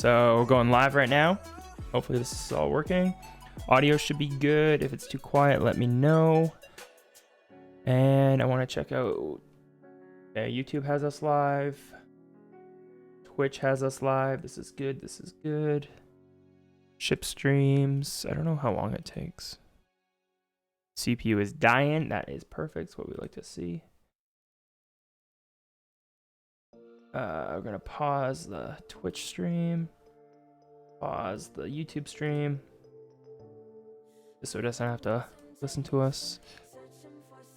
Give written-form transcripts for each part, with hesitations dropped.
So we're going live right now. Hopefully this is all working. Audio should be good. If it's too quiet, let me know. And I want to check out. YouTube has us live. Twitch has us live. This is good. This is good. Ship streams. I don't know how long it takes. CPU is dying. That is perfect. It's what we like to see. We're going to pause the Twitch stream. Pause the YouTube stream. Just so it doesn't have to listen to us.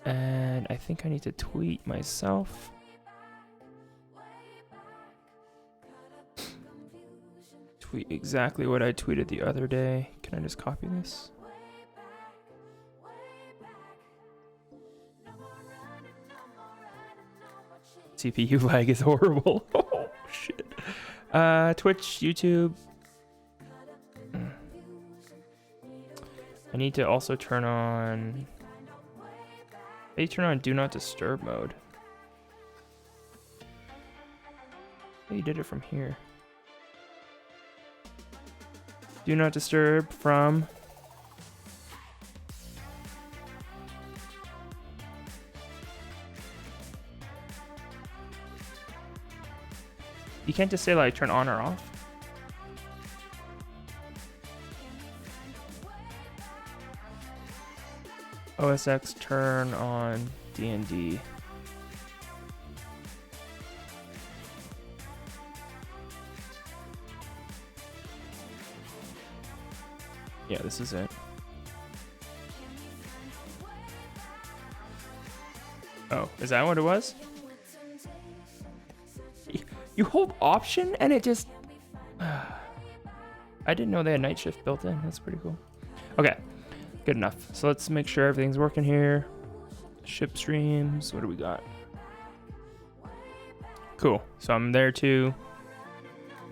And I think I need to tweet myself. Tweet exactly what I tweeted the other day. Can I just copy this? CPU lag is horrible. Oh, shit. Twitch, YouTube. I need to also turn on... How do you turn on Do Not Disturb mode? Oh, you did it from here. Do Not Disturb from... You can't just say like turn on or off. OSX turn on D&D. Yeah, this is it. Oh, is that what it was? You hold Option and it just... I didn't know they had night shift built in. That's pretty cool. Okay, good enough. So let's make sure everything's working here. Ship streams. What do we got? Cool. So I'm there too.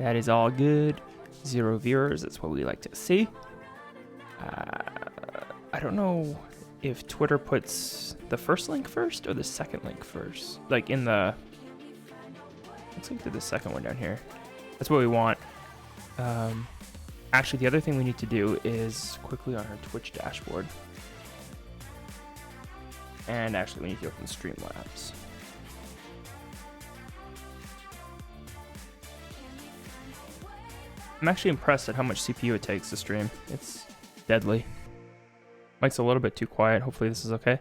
That is all good. 0 viewers. That's what we like to see. I don't know if Twitter puts the first link first or the second link first. Like in the... Looks like the second one down here. That's what we want. Actually, the other thing we need to do is quickly on our Twitch dashboard. And actually, we need to open Streamlabs. I'm actually impressed at how much CPU it takes to stream. It's deadly. Mic's a little bit too quiet. Hopefully this is okay.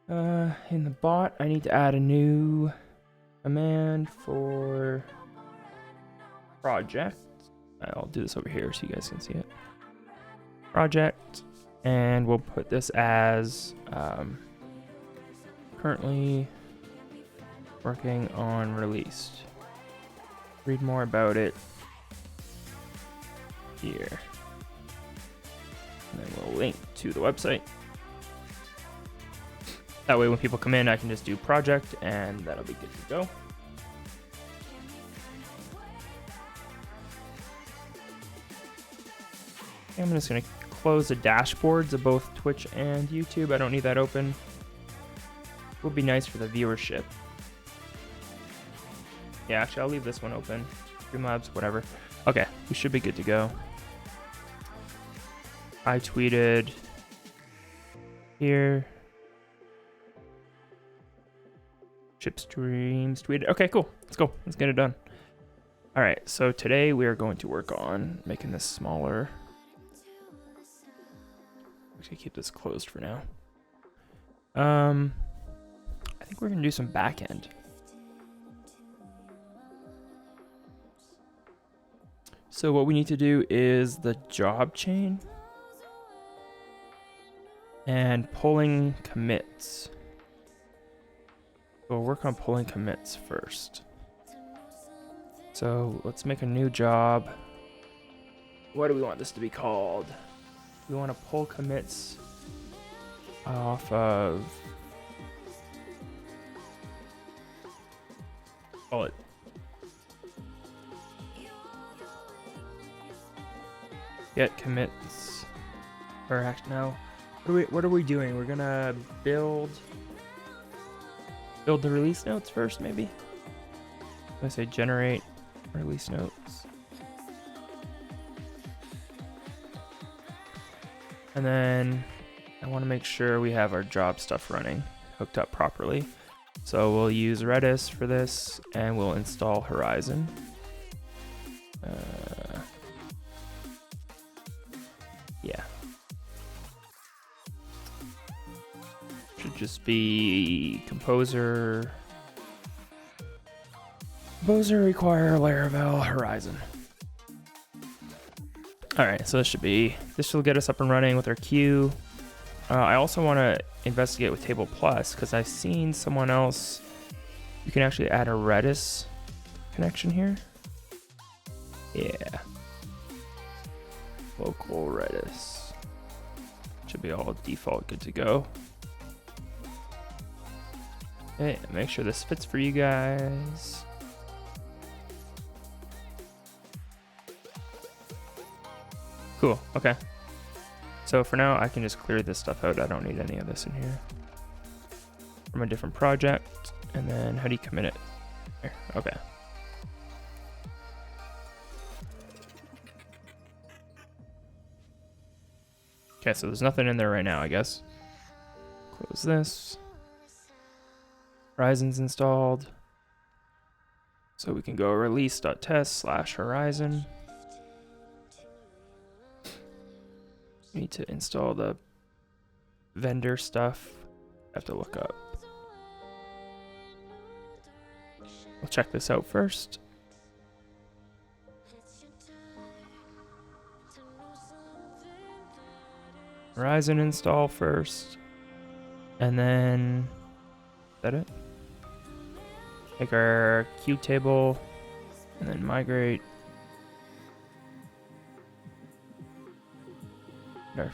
In the bot, I need to add a new command for project. I'll do this over here so you guys can see it. Project, and we'll put this as currently working on released. Read more about it here. And then we'll link to the website. That way when people come in, I can just do project and that'll be good to go. I'm just going to close the dashboards of both Twitch and YouTube. I don't need that open. It would be nice for the viewership. Yeah, actually, I'll leave this one open. Streamlabs, whatever. Okay, we should be good to go. I tweeted here. Ship streams tweeted. Okay, cool. Let's go. Let's get it done. All right, so today we are going to work on making this smaller. Actually, keep this closed for now. I think we're gonna do some back end. So what we need to do is the job chain and pulling commits. We'll work on pulling commits first. So let's make a new job. What do we want this to be called? We want to pull commits off of, call it get commits, or actually no, what are we doing? We're gonna build the release notes first, maybe. I say generate release notes. And then I want to make sure we have our job stuff running, hooked up properly. So we'll use Redis for this, and we'll install Horizon. Yeah. Should just be Composer. Composer require Laravel Horizon. All right, so this will get us up and running with our queue. I also want to investigate with Table Plus because I've seen someone else. You can actually add a Redis connection here. Yeah. Local Redis. Should be all default good to go. Okay, make sure this fits for you guys. Cool, okay. So for now, I can just clear this stuff out. I don't need any of this in here. From a different project. And then how do you commit it? There, okay. Okay, so there's nothing in there right now, I guess. Close this. Horizon's installed. So we can go release.test/Horizon. We need to install the vendor stuff. I have to look up. We'll check this out first. Horizon install first. And then, is that it? Make our queue table and then migrate. Our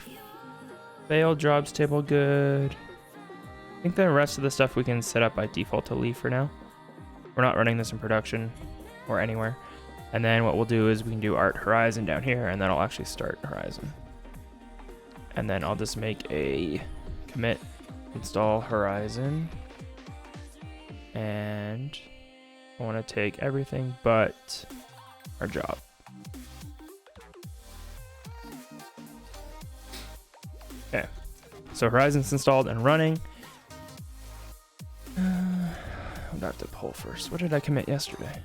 failed jobs table good. I think the rest of the stuff we can set up by default to leave for now. We're not running this in production or anywhere. And then what we'll do is we can do art Horizon down here, and then I'll actually start Horizon. And then I'll just make a commit install Horizon. And I want to take everything but our job. Okay, so Horizon's installed and running. I'm gonna have to pull first. What did I commit yesterday?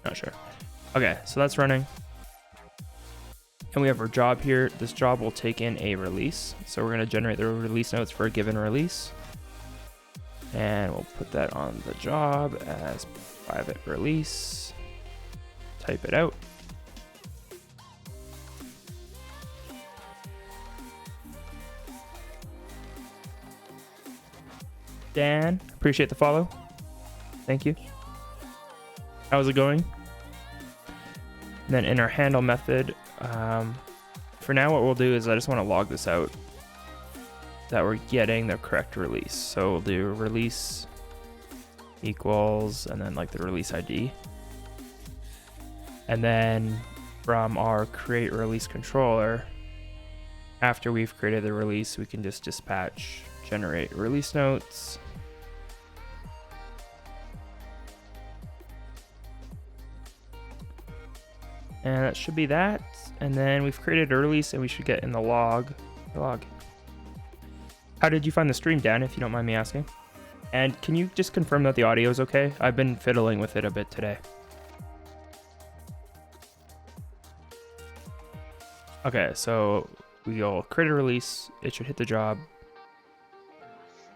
Not sure. Okay, so that's running. And we have our job here. This job will take in a release. So we're gonna generate the release notes for a given release. And we'll put that on the job as private release. Type it out. Dan, appreciate the follow. Thank you. How's it going? And then in our handle method, for now what we'll do is I just want to log this out that we're getting the correct release. So we'll do release equals and then like the release ID. And then from our create release controller, after we've created the release, we can just dispatch generate release notes. And that should be that. And then we've created a release and we should get in the log. How did you find the stream, Dan, if you don't mind me asking? And can you just confirm that the audio is okay? I've been fiddling with it a bit today. Okay, so we'll create a release. It should hit the job.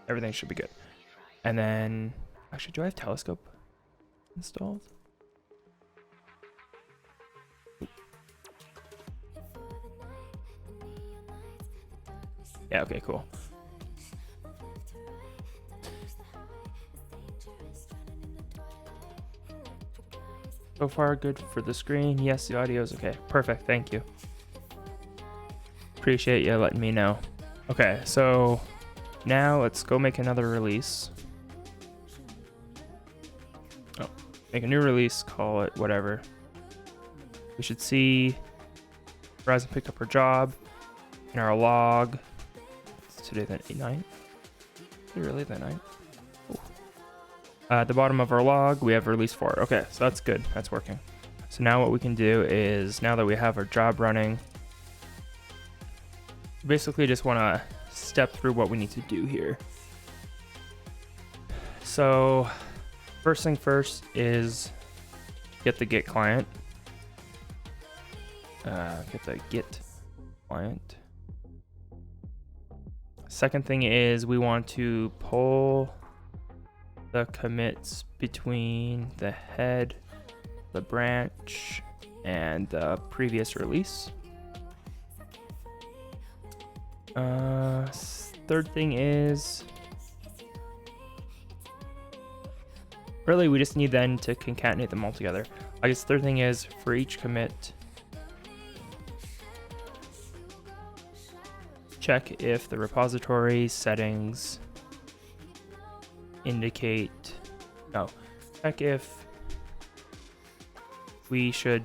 Everything should be good. And then, actually, do I have Telescope installed? Yeah, okay, cool. So far, good for the screen. Yes, the audio is okay. Perfect, thank you. Appreciate you letting me know. Okay, so now let's go make another release. Oh, make a new release, call it whatever. We should see Horizon picked up her job in our log. It's today the 9th. Is it really the 9th? At the bottom of our log, we have release 4. Okay, so that's good. That's working. So now what we can do is, now that we have our job running, basically just want to step through what we need to do here. So first thing first is get the Git client. Get the Git client. Second thing is we want to pull the commits between the head, the branch, and the previous release. Third thing is, really we just need then to concatenate them all together. I guess third thing is for each commit, check if the repository settings indicate, check if we should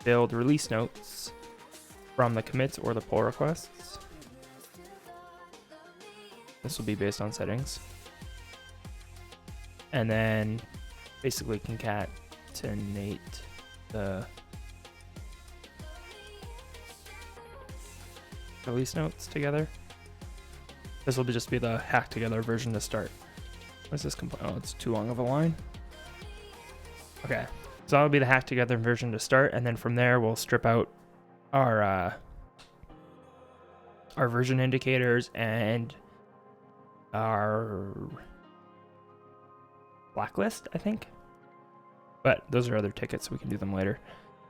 build release notes from the commits or the pull requests. This will be based on settings. And then basically concatenate the release notes together. This will just be the hack together version to start. What's this complaint? Oh, it's too long of a line. Okay, so that'll be the hack together version to start, and then from there we'll strip out our version indicators and our blacklist, I think. But those are other tickets, so we can do them later.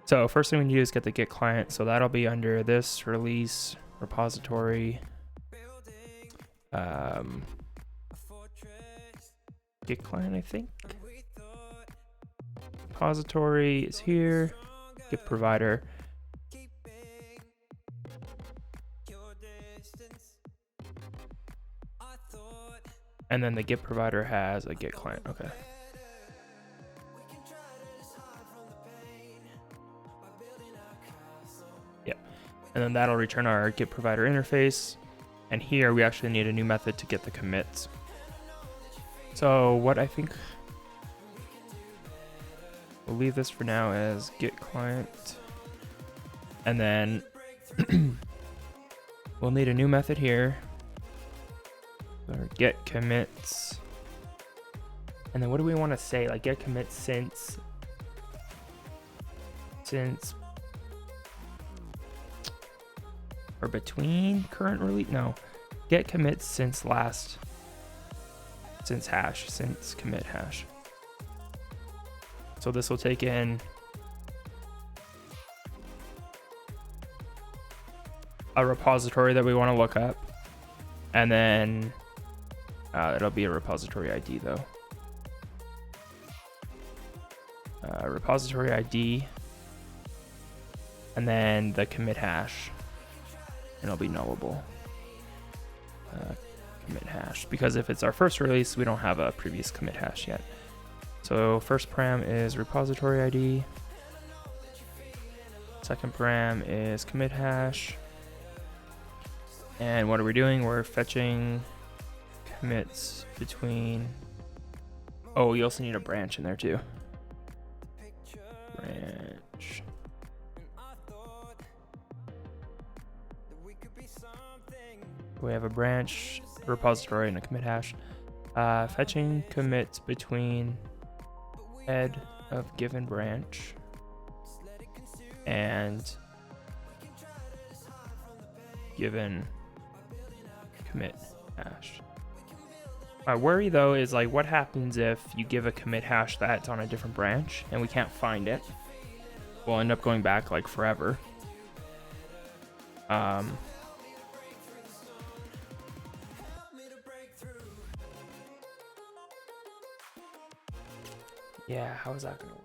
So first thing we need to do is get the Git client. So that'll be under this release repository. Git client, I think. Repository is here. Git provider. And then the Git provider has a Git client. Okay. Yep. And then that'll return our Git provider interface. And here we actually need a new method to get the commits. So what I think, we'll leave this for now as Git client. And then we'll need a new method here. Or get commits. And then what do we want to say? Like get commits since or between current release? No. Get commits since commit hash. So this will take in a repository that we want to look up, and then it'll be a repository ID though. Repository ID, and then the commit hash, and it'll be nullable. Commit hash, because if it's our first release, we don't have a previous commit hash yet. So first param is repository ID. Second param is commit hash. And what are we doing? We're fetching commits between. Oh, you also need a branch in there too. Branch. We have a branch, a repository, and a commit hash. Fetching commits between head of given branch and given commit hash. My worry though is like, what happens if you give a commit hash that's on a different branch and we can't find it? We'll end up going back like forever. Yeah, how is that gonna work?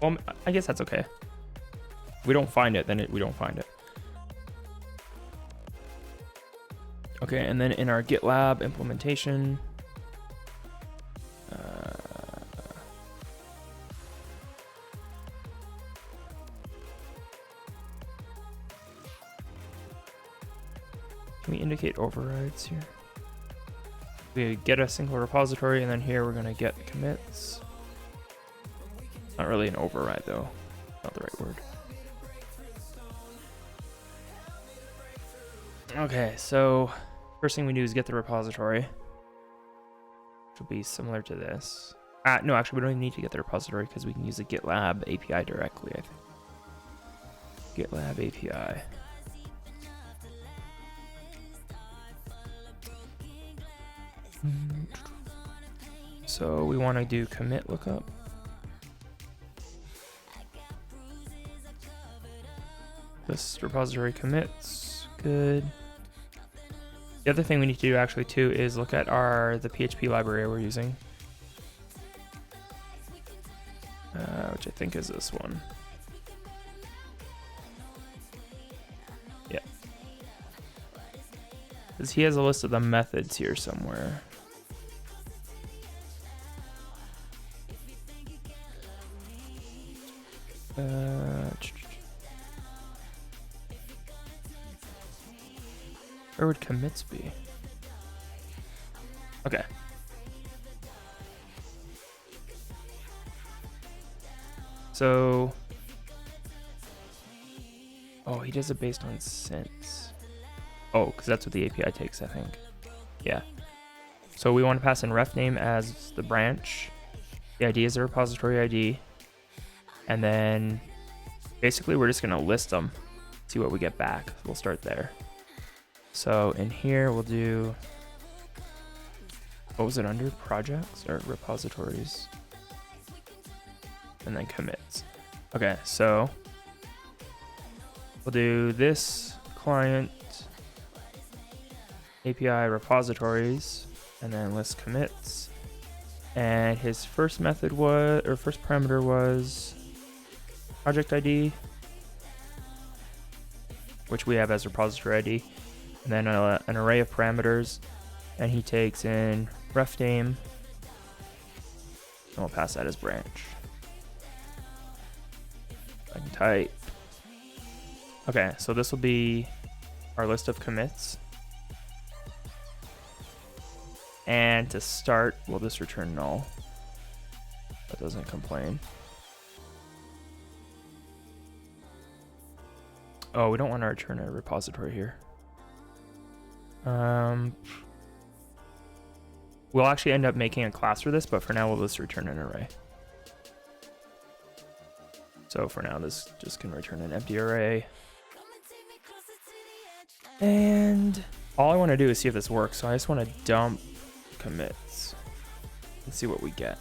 Well, I guess that's okay. If we don't find it, then we don't find it. Okay, and then in our GitLab implementation, can we indicate overrides here? We get a single repository, and then here we're going to get commits. Not really an override though. Not the right word. Okay, so first thing we do is get the repository, which will be similar to this. No, actually, we don't even need to get the repository because we can use the GitLab API directly, I think. GitLab API. So we want to do commit lookup. This repository commits, good. The other thing we need to do actually too is look at the PHP library we're using, which I think is this one. Yeah, because he has a list of the methods here somewhere. Where would commits be? Okay. So, oh, he does it based on since. Oh, because that's what the API takes, I think. Yeah. So we want to pass in ref name as the branch. The ID is the repository ID. And then basically we're just going to list them, see what we get back. We'll start there. So in here, we'll do, what was it under? Projects or repositories? And then commits. Okay, so we'll do this client API repositories and then list commits. And his first method was, or first parameter was project ID, which we have as repository ID. And then an array of parameters, and he takes in ref name, and we'll pass that as branch. I can type. Okay, so this will be our list of commits. And to start, we'll just return null. That doesn't complain. Oh, we don't want to return a repository here. We'll actually end up making a class for this, but for now we'll just return an array. So for now this just can return an empty array. And all I want to do is see if this works. So I just want to dump commits and see what we get.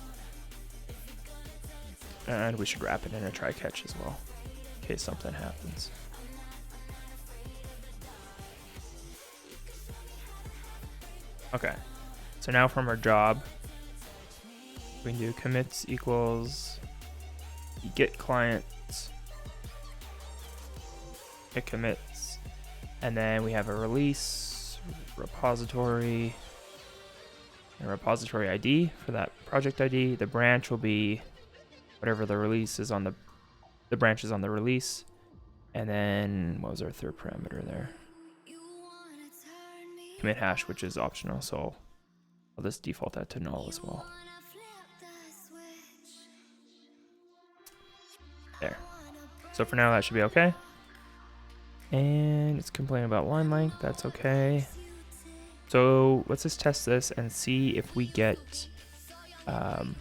And we should wrap it in a try catch as well, in case something happens. Okay, so now from our job, we can do commits equals get clients, get commits, and then we have a release repository and repository ID for that project ID. The branch will be whatever the release is on the branch is on the release, and then what was our third parameter there? Commit hash, which is optional, so I'll just default that to null as well. There. So for now that should be okay. And it's complaining about line length, that's okay. So let's just test this and see if we get that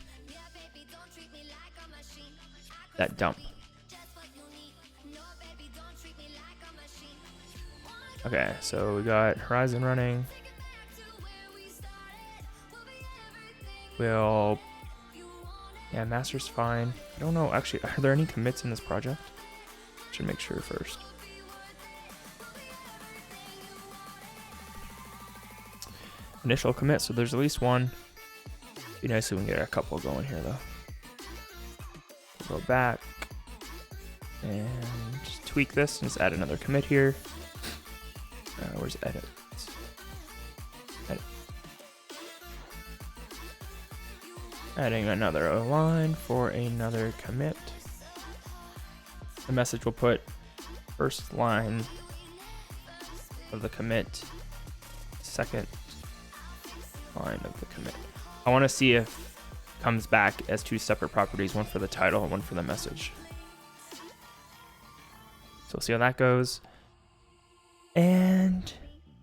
dump. Okay, so we got Horizon running. Yeah, master's fine. I don't know, actually, are there any commits in this project? Should make sure first. Initial commit, so there's at least one. Be nice if we can get a couple going here though. We'll go back and just tweak this and just add another commit here. Where's edit? Edit. Adding another line for another commit. The message will put first line of the commit, second line of the commit. I want to see if comes back as two separate properties, one for the title and one for the message. So we'll see how that goes. And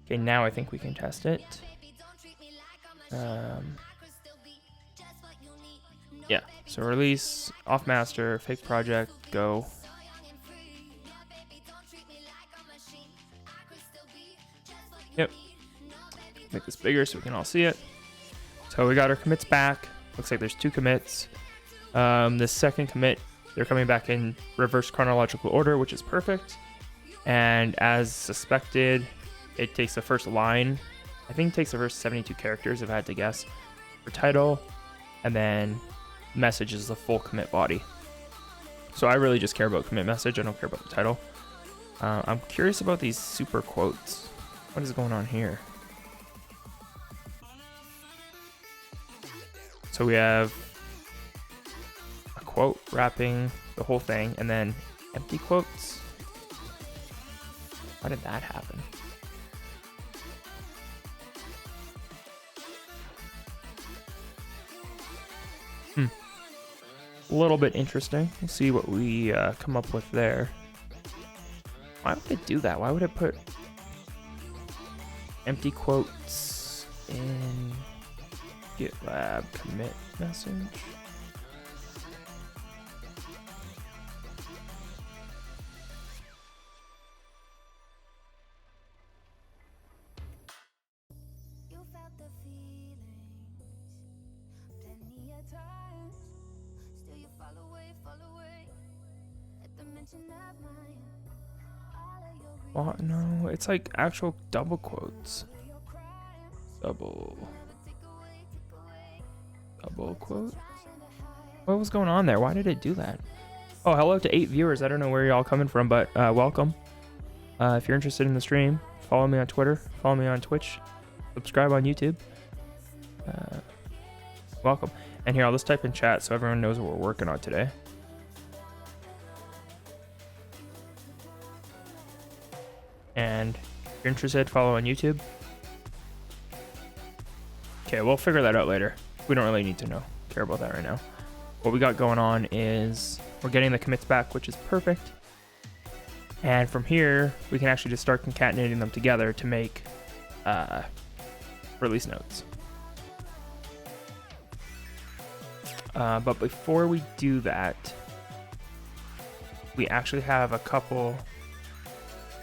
okay, now I think we can test it. Yeah, so release, off master, fake project, go. Yep. Make this bigger so we can all see it. So we got our commits back. Looks like there's two commits. The second commit, they're coming back in reverse chronological order, which is perfect. And as suspected, it takes the first line. I think it takes the first 72 characters, if I had to guess, for title. And then message is the full commit body. So I really just care about commit message. I don't care about the title. I'm curious about these super quotes. What is going on here? So we have a quote wrapping the whole thing and then empty quotes. How did that happen? A little bit interesting. We'll see what we come up with there. Why would it do that? Why would it put empty quotes in GitLab commit message? Well, no, it's like actual double quotes. Double quotes? What was going on there? Why did it do that? Oh, hello to 8 viewers. I don't know where y'all coming from, but welcome. If you're interested in the stream, follow me on Twitter, follow me on Twitch, subscribe on YouTube. Welcome. And here, I'll just type in chat so everyone knows what we're working on today. And if you're interested, follow on YouTube. Okay, we'll figure that out later. We don't really need to care about that right now. What we got going on is we're getting the commits back, which is perfect. And from here, we can actually just start concatenating them together to make release notes. But before we do that, we actually have a couple...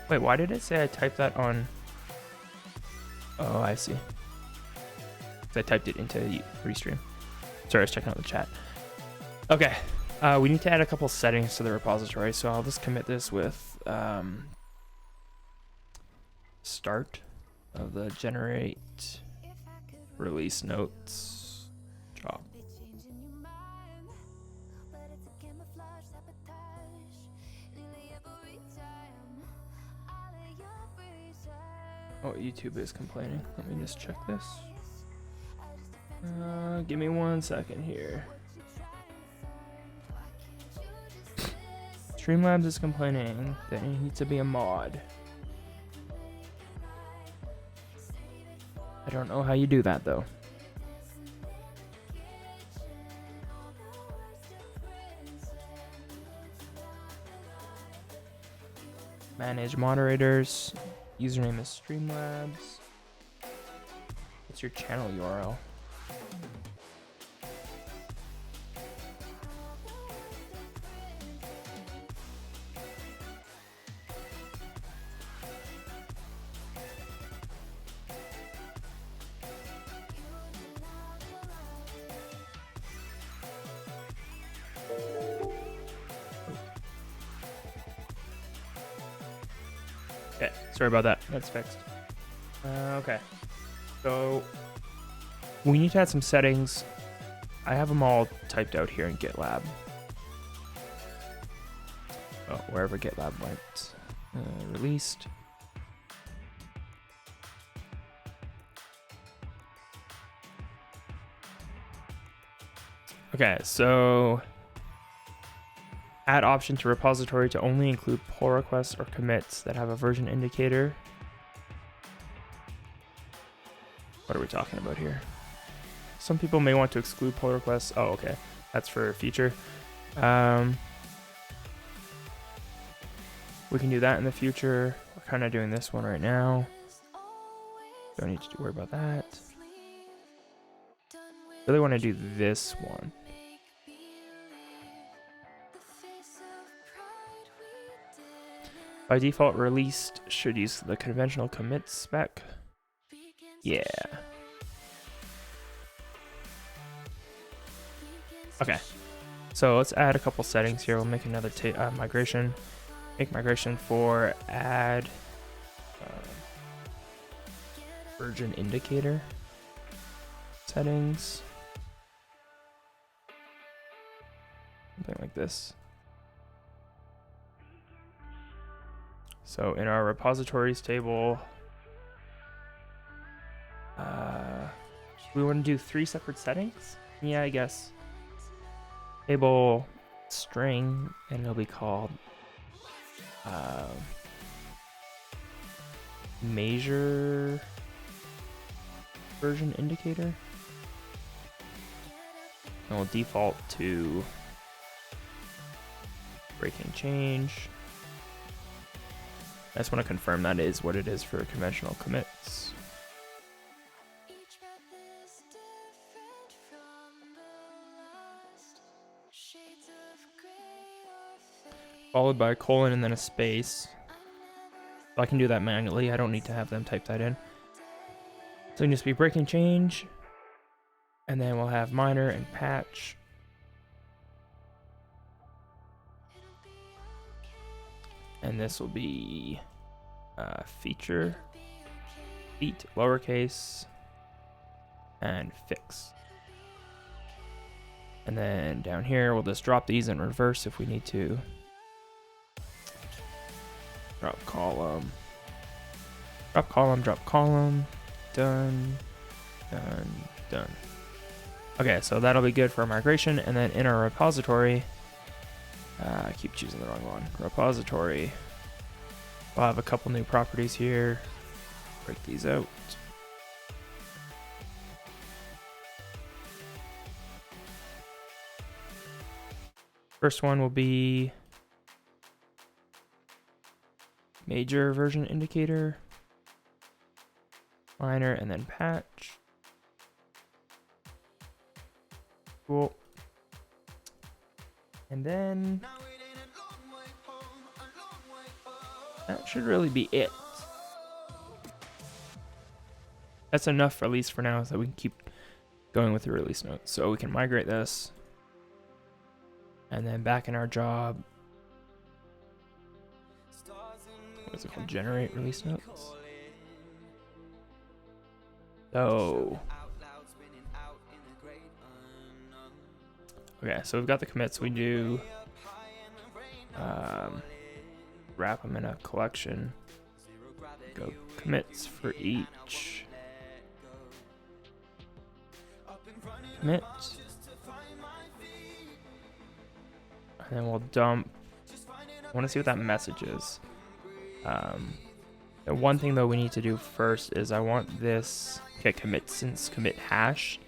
Wait, why did it say I typed that on... Oh, I see. I typed it into Restream. Sorry, I was checking out the chat. Okay, we need to add a couple settings to the repository, so I'll just commit this with start of the generate release notes job. Oh, YouTube is complaining. Let me just check this. Give me 1 second here. Streamlabs is complaining that it needs to be a mod. I don't know how you do that though. Manage moderators. Username is Streamlabs. What's your channel URL? Okay, sorry about that. That's fixed. Okay, so we need to add some settings. I have them all typed out here in GitLab. Oh, wherever GitLab went. Released. Okay, so add option to repository to only include pull requests or commits that have a version indicator. What are we talking about here? Some people may want to exclude pull requests. Oh, okay. That's for future. We can do that in the future. We're kind of doing this one right now. Don't need to worry about that. Really want to do this one. By default, released should use the conventional commit spec. Yeah. Okay. So let's add a couple settings here. We'll make another migration. Make migration for add version indicator settings. Something like this. So in our repositories table, we want to do 3 separate settings. Yeah, I guess. Table string, and it'll be called measure version indicator. And we'll default to breaking change. I just want to confirm that is what it is for conventional commits. Followed by a colon and then a space. So I can do that manually. I don't need to have them type that in. So it can just be breaking change. And then we'll have minor and patch. And this will be feature, feat, lowercase, and fix. And then down here, we'll just drop these in reverse if we need to. Drop column, drop column, drop column. Done, done, done. Okay, so that'll be good for our migration. And then in our repository, I keep choosing the wrong one. Repository. We'll have a couple new properties here. Break these out. First one will be major version indicator, minor, and then patch. Cool. And then that should really be it. That's enough, at least for now, so we can keep going with the release notes. So we can migrate this. And then back in our job, what is it called? Generate release notes. So, okay, so we've got the commits. We do wrap them in a collection. Go commits for each commit. And then we'll dump. I want to see what that message is. The one thing though we need to do first is I want this get commit since commit hash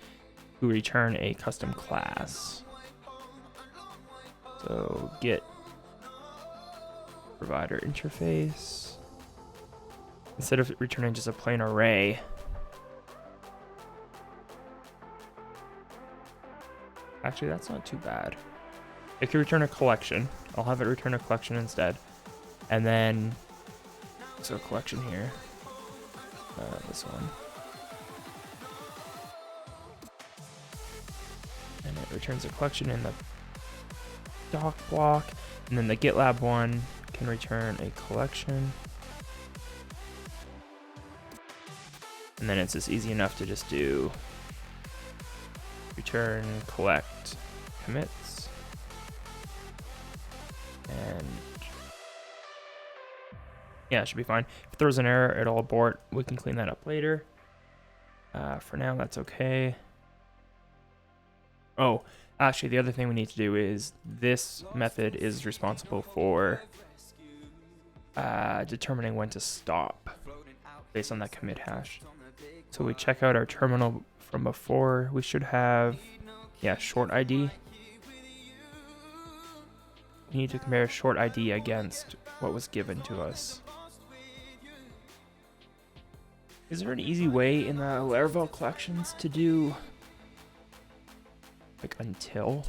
to return a custom class. So get provider interface. Instead of returning just a plain array, actually that's not too bad. It can return a collection. I'll have it return a collection instead. And then, so collection here, this one. And it returns a collection in the doc block. And then the GitLab one can return a collection. And then it's just easy enough to just do return collect commits. And yeah, it should be fine. If there's an error, it'll abort. We can clean that up later. For now, that's okay. Oh, actually, the other thing we need to do is this method is responsible for determining when to stop based on that commit hash. So we check out our terminal from before. We should have, yeah, short ID. We need to compare short ID against what was given to us. Is there an easy way in the Laravel collections to do like until?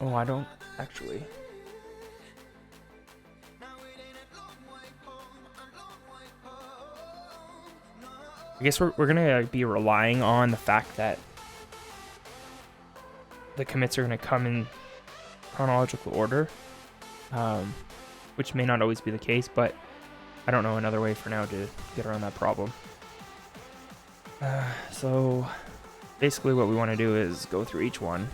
Oh, I don't actually. I guess we're gonna be relying on the fact that the commits are gonna come in chronological order, which may not always be the case, but I don't know another way for now to get around that problem. So basically what we want to do is go through each one.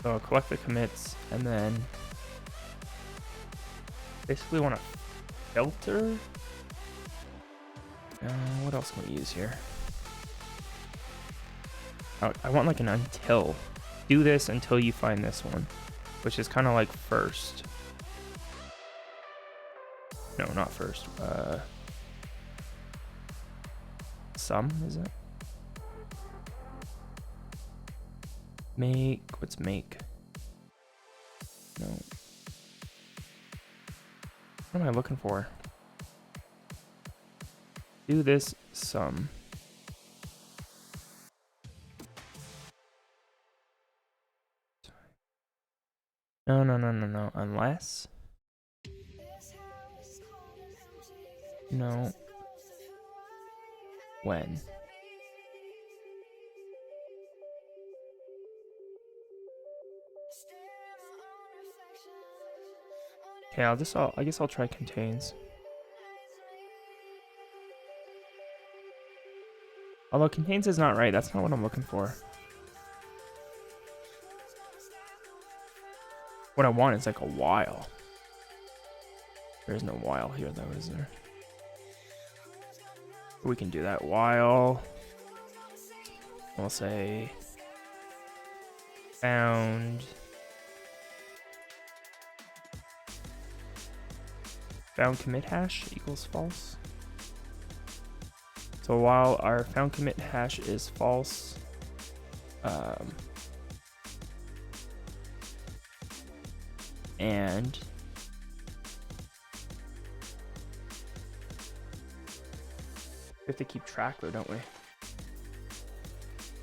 So collect the commits and then basically want to filter. What else can we use here? I want like an until. Do this until you find this one, which is kind of like first. No, not first. Sum, is it? Make, what's make? No. What am I looking for? Do this sum. No, unless. No. When. Okay, I guess I'll try contains. Although contains is not right, that's not what I'm looking for. What I want is like a while. There's no while here though, is there? We can do that while. We'll say found commit hash equals false. So while our found commit hash is false, and we have to keep track though, don't we?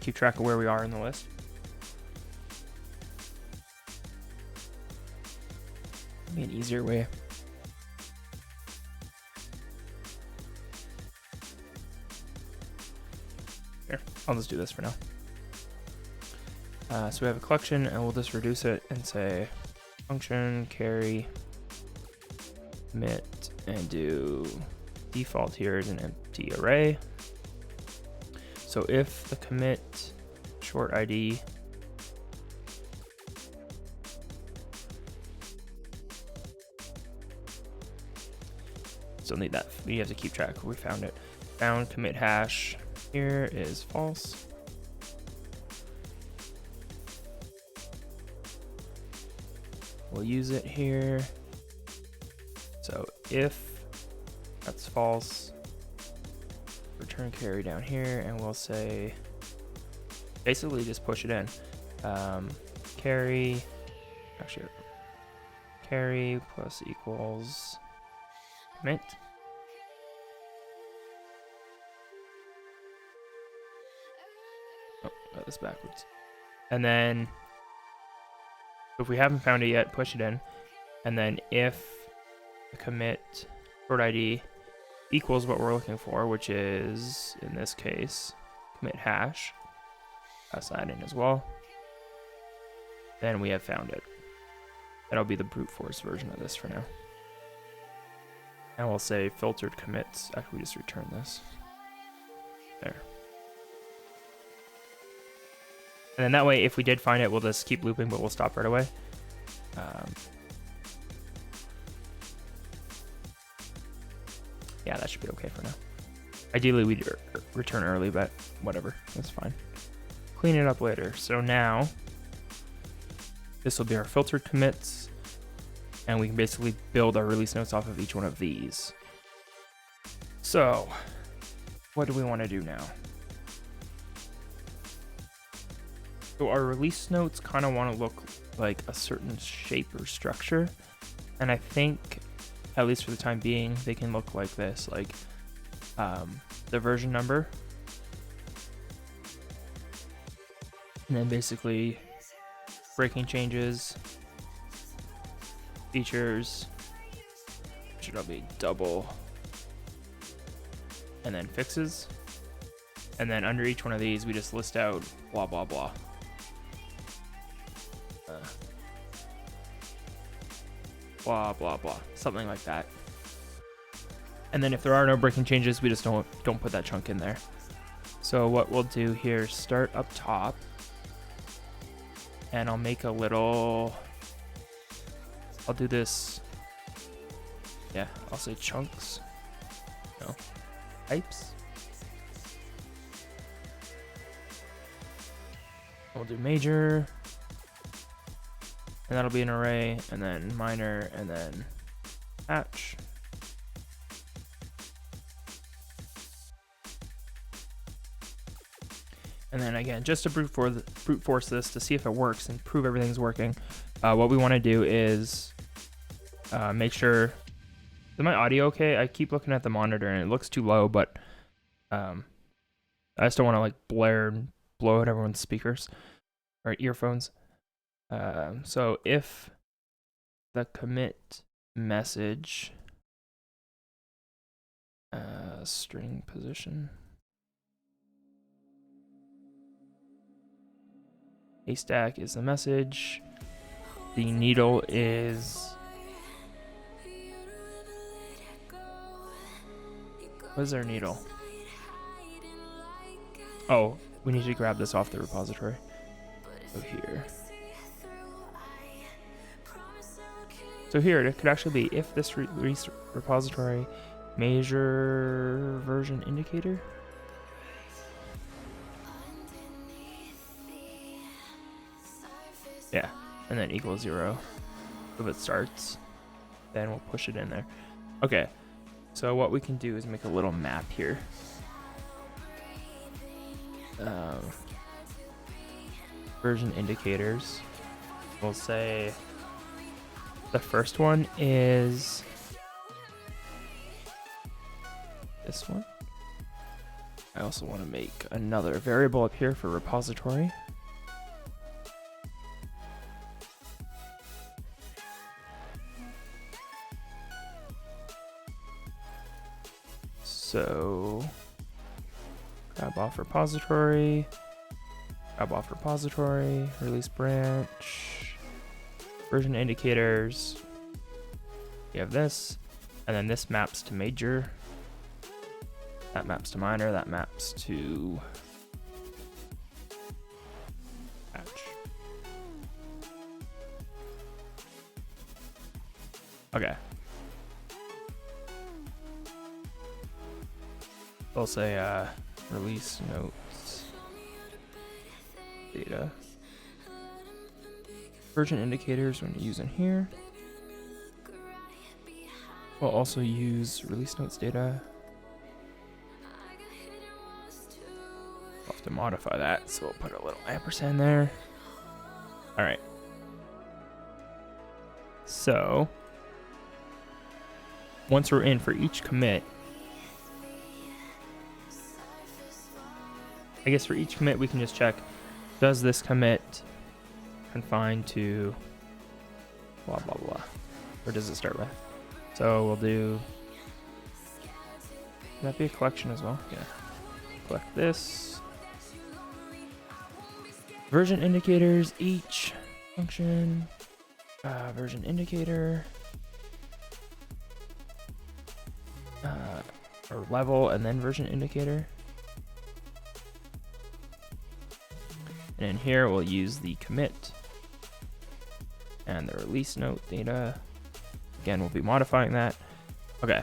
Keep track of where we are in the list. Maybe an easier way. Here, I'll just do this for now. So we have a collection and we'll just reduce it and say function carry commit and do default here is an empty array. So if the commit short ID still need that, we have to keep track. We found it. Found commit hash here is false. We'll use it here. So if that's false, return carry down here, and we'll say basically just push it in. Carry plus equals commit. Oh, got this backwards. And then if we haven't found it yet, push it in. And then if the commit short ID equals what we're looking for, which is, in this case, commit hash, pass that in as well, then we have found it. That'll be the brute force version of this for now. And we'll say filtered commits after we just return this. There. And then that way, if we did find it, we'll just keep looping, but we'll stop right away. Yeah, that should be okay for now. Ideally, we'd return early, but whatever. That's fine. Clean it up later. So now, This will be our filtered commits, and we can basically build our release notes off of each one of these. So what do we want to do now? So our release notes kind of want to look like a certain shape or structure. And I think, at least for the time being, they can look like this, like the version number. And then basically breaking changes, features, should all be double, and then fixes. And then under each one of these, we just list out blah, blah, blah. Blah, blah, blah, something like that. And then if there are no breaking changes, we just don't put that chunk in there. So what we'll do here, start up top, and I'll make a little, I'll do this, yeah, I'll say chunks, no, types. We'll do major, and that'll be an array, and then minor, and then patch. And then again, just to brute force this to see if it works and prove everything's working, what we want to do is make sure, is my audio okay? I keep looking at the monitor and it looks too low, but I just don't want to like blare and blow out everyone's speakers or earphones. So if the commit message string position, haystack is the message, the needle is, what is our needle? Oh, we need to grab this off the repository. So here. So here, it could actually be if this release repository measure version indicator. Yeah, and then equals 0 if it starts, then we'll push it in there. Okay, so what we can do is make a little map here. Version indicators, we'll say the first one is this one. I also want to make another variable up here for repository. So grab off repository, release branch, version indicators. You have this, and then this maps to major, that maps to minor, that maps to patch. Okay. I'll say release notes data. Version indicators we're going to use in here. We'll also use release notes data. We'll have to modify that, so we'll put a little ampersand there. All right. So once we're in for each commit, I guess for each commit we can just check, does this commit confine to blah blah blah, or does it start with? So we'll do, can that be a collection as well? Yeah. Collect this. Version indicators, each function, version indicator, or level, and then version indicator. And in here, we'll use the commit and the release note data. Again, we'll be modifying that. Okay.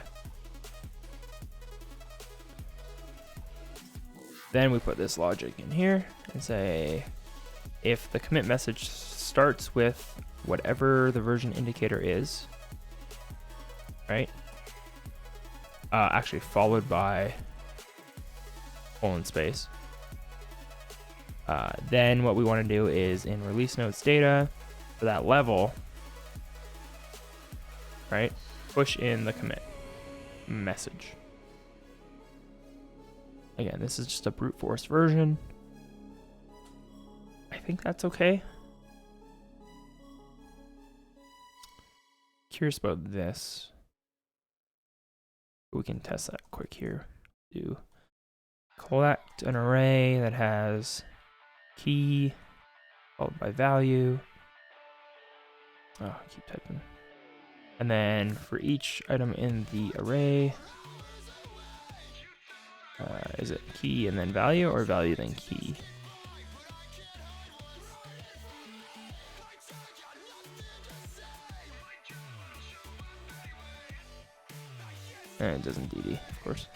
Then we put this logic in here and say, if the commit message starts with whatever the version indicator is, right? Actually followed by colon space. Then what we want to do is in release notes data for that level, right? Push in the commit message. Again, this is just a brute force version. I think that's okay. Curious about this. We can test that quick here. Do collect an array that has key followed by value. Oh, I keep typing. And then for each item in the array, is it key and then value or value then key? And it doesn't DD, of course.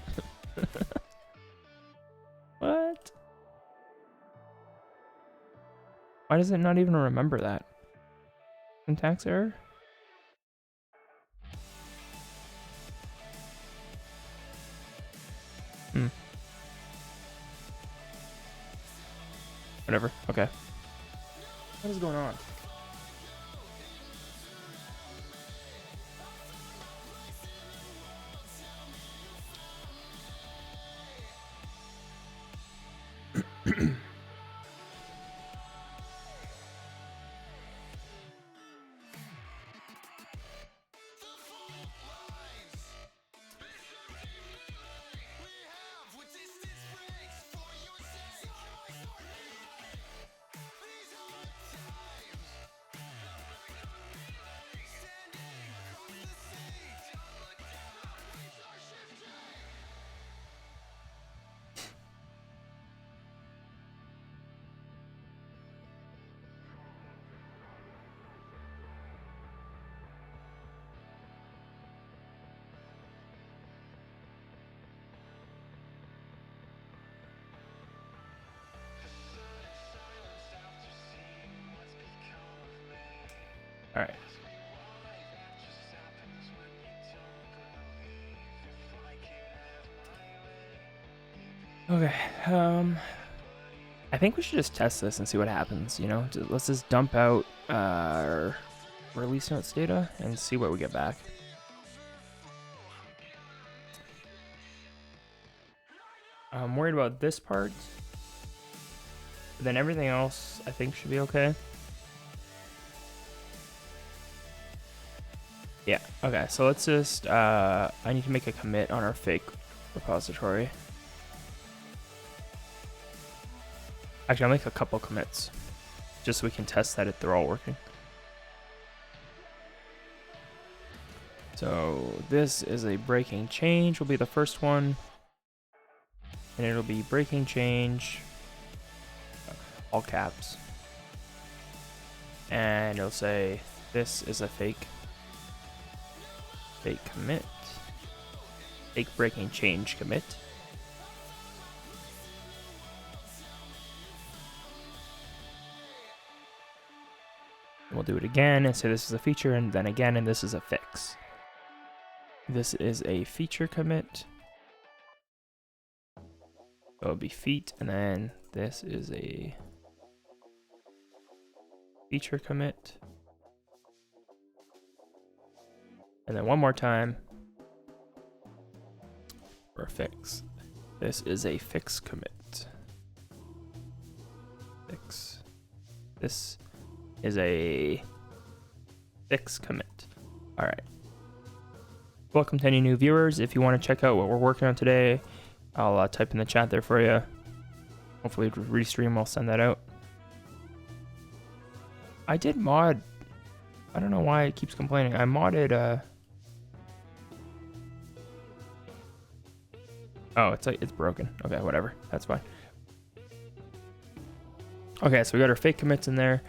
What? Why does it not even remember that? Syntax error? Whatever. Okay. What is going on? All right. Okay. I think we should just test this and see what happens. You know, let's just dump out our release notes data and see what we get back. I'm worried about this part, but then everything else I think should be okay. Yeah, okay, so let's just, I need to make a commit on our fake repository. Actually, I'll make a couple commits, just so we can test that they're all working. So this is a breaking change, will be the first one. And it'll be breaking change, all caps. And it'll say, this is a fake commit, fake breaking change commit. And we'll do it again and say this is a feature, and then again, and this is a fix. This is a feature commit. So it'll be feat, and then this is a feature commit. And then one more time for a fix. This is a fix commit. Fix. This is a fix commit. All right. Welcome to any new viewers. If you want to check out what we're working on today, I'll type in the chat there for you. Hopefully Restream will send that out. I did mod. I don't know why it keeps complaining. I modded oh, it's broken. Okay, whatever. That's fine. Okay, so we got our fake commits in there.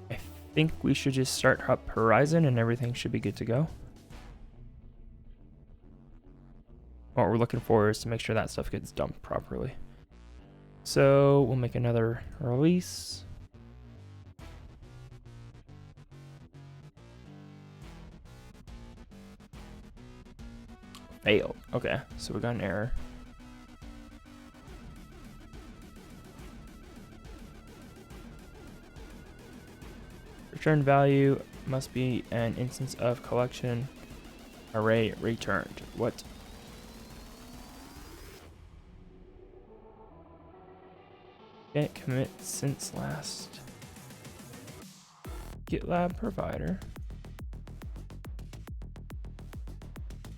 I think we should just start up Horizon and everything should be good to go. What we're looking for is to make sure that stuff gets dumped properly. So we'll make another release. Failed. Okay, so we got an error. Return value must be an instance of collection array returned. What? Can't commit since last. GitLab provider.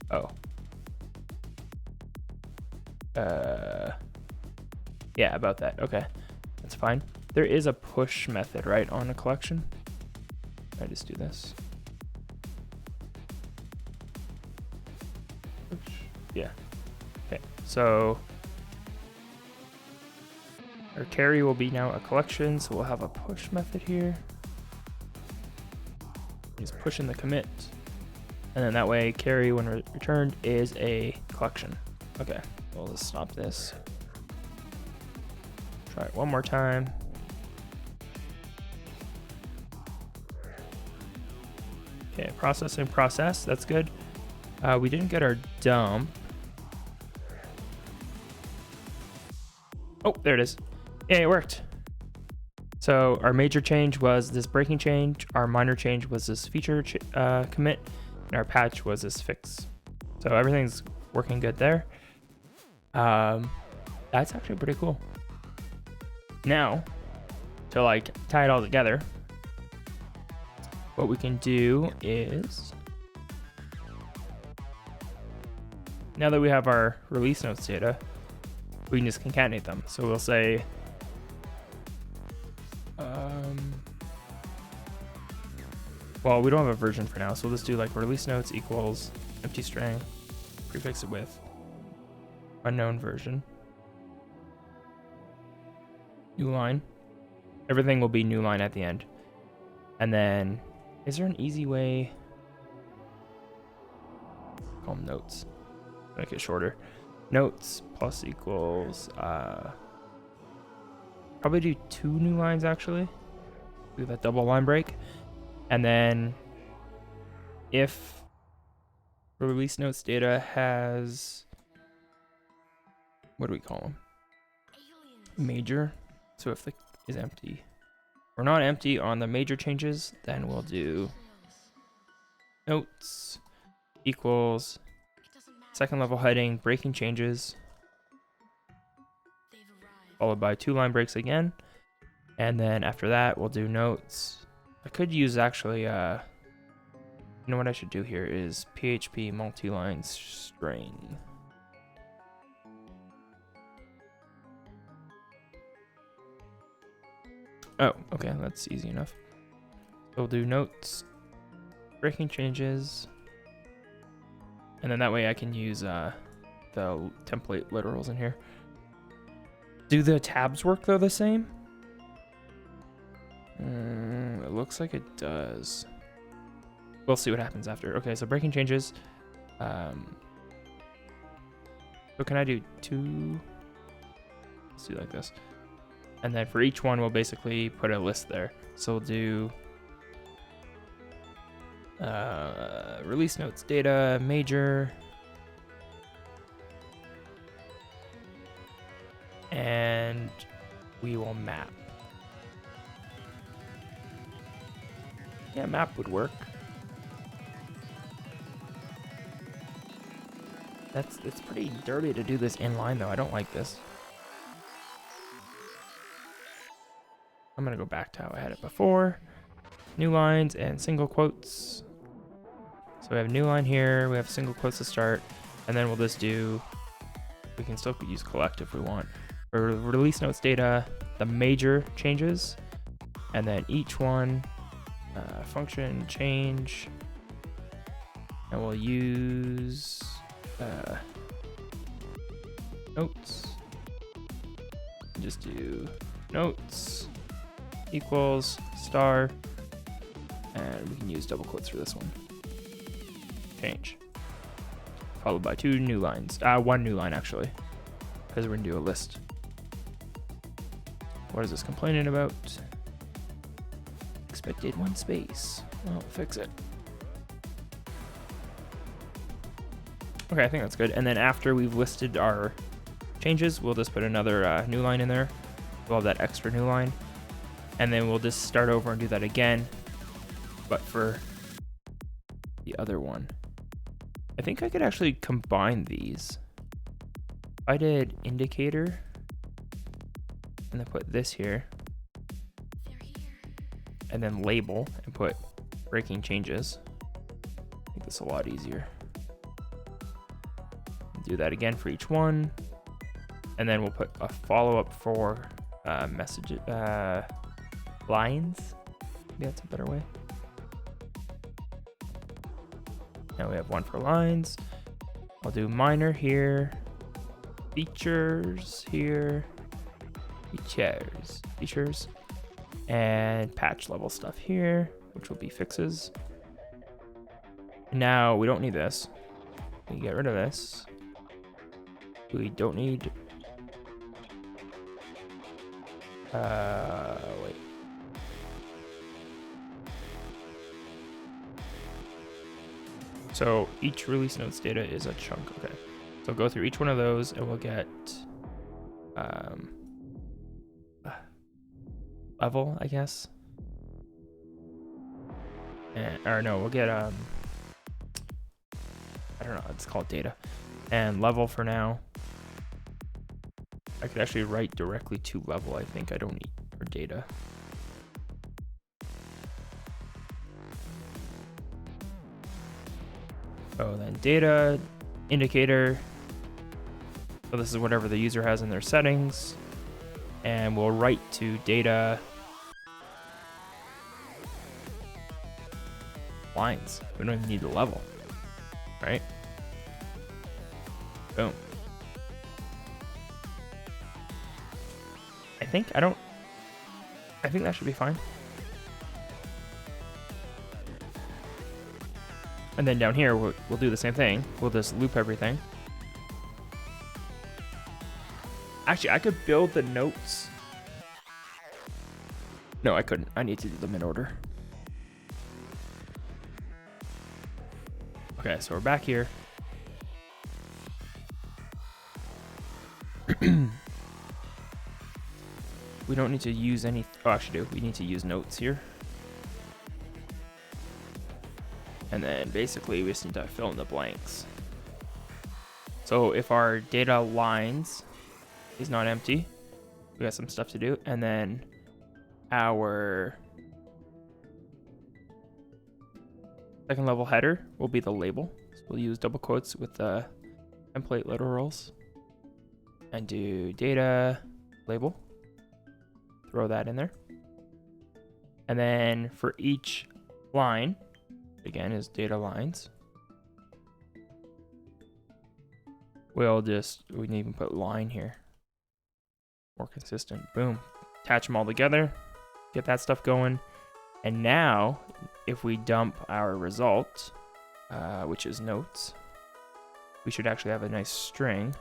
Oh. Yeah, about that. Okay, that's fine. There is a push method, right, on a collection. I just do this. Push. Yeah. Okay, so our carry will be now a collection, so we'll have a push method here. Just push in the commit, and then that way carry when returned is a collection. Okay, we'll just stop this. Try it one more time. Okay, processing process, that's good. We didn't get our dump. Oh, there it is. Yeah, it worked. So our major change was this breaking change, our minor change was this feature commit, and our patch was this fix. So everything's working good there. That's actually pretty cool. Now, to like tie it all together, what we can do is, now that we have our release notes data, we can just concatenate them. So we'll say, well, we don't have a version for now, so we'll just do like release notes equals empty string, prefix it with unknown version, new line. Everything will be new line at the end. And then, is there an easy way? Call them notes. Make it shorter. Notes plus equals, probably do 2 new lines actually. Do that double line break. And then if release notes data has, what do we call them? Major. So if the is empty or not empty on the major changes, then we'll do notes equals second level heading breaking changes, followed by 2 line breaks again. And then after that, we'll do notes. I could use actually, you know what I should do here is PHP multi-line string. Oh, okay, that's easy enough. So we'll do notes, breaking changes, and then that way I can use the template literals in here. Do the tabs work though the same? It looks like it does. We'll see what happens after. Okay, so breaking changes. So can I do 2? Let's do like this. And then for each one, we'll basically put a list there. So we'll do release notes data, major, and we will map. Yeah, map would work. It's pretty dirty to do this inline though. I don't like this. I'm gonna go back to how I had it before. New lines and single quotes. So we have a new line here, we have single quotes to start, and then we'll just do, we can still use collect if we want. For release notes data, the major changes, and then each one, function change, and we'll use notes. Just do notes equals star, and we can use double quotes for this one. Change, followed by 2 new lines. 1 new line actually, because we're gonna do a list. What is this complaining about? Expected 1 space. Well, fix it. Okay, I think that's good. And then after we've listed our changes, we'll just put another new line in there. We'll have that extra new line. And then we'll just start over and do that again, but for the other one. I think I could actually combine these. If I did indicator, and then put this here, and then label, and put breaking changes. Make this a lot easier. Do that again for each one, and then we'll put a follow-up for message lines. Maybe that's a better way. Now we have one for lines. I'll do minor here, features here, features, and patch level stuff here, which will be fixes. Now we don't need this. We get rid of this. We don't need. Wait. So each release notes data is a chunk. Okay. So go through each one of those, and we'll get level, I guess. Or no, we'll get I don't know. It's called data, and level for now. I could actually write directly to level. I think I don't need for data. Oh, then data, indicator. So this is whatever the user has in their settings. And we'll write to data lines. We don't even need the level, right? Boom. I think that should be fine. And then down here, we'll do the same thing. We'll just loop everything. Actually, I could build the notes. No, I couldn't. I need to do them in order. Okay, so we're back here. We don't need to use any. Oh, actually, do we need to use notes here? And then basically we just need to fill in the blanks. So if our data lines is not empty, we got some stuff to do. And then our second level header will be the label. So we'll use double quotes with the template literals and do data label. Throw that in there. And then for each line, again, is data lines. We can even put line here. More consistent. Boom. Attach them all together. Get that stuff going. And now, if we dump our result, which is notes, we should actually have a nice string.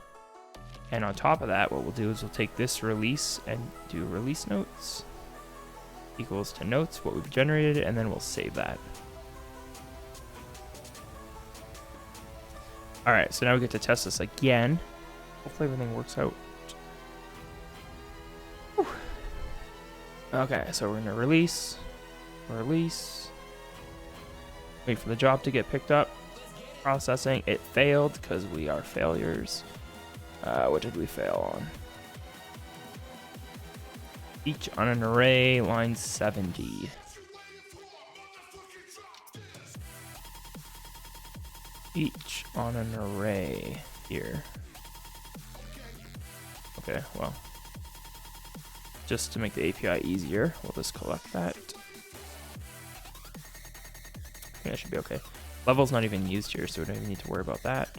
And on top of that, what we'll do is we'll take this release and do release notes equals to notes, what we've generated, and then we'll save that. All right, so now we get to test this again. Hopefully everything works out. Whew. Okay, so we're gonna release, wait for the job to get picked up. Processing, it failed because we are failures. What did we fail on? Each on an array, line 70. Each on an array here. Okay, well, just to make the API easier, we'll just collect that. I think that should be okay. Level's not even used here, so we don't even need to worry about that.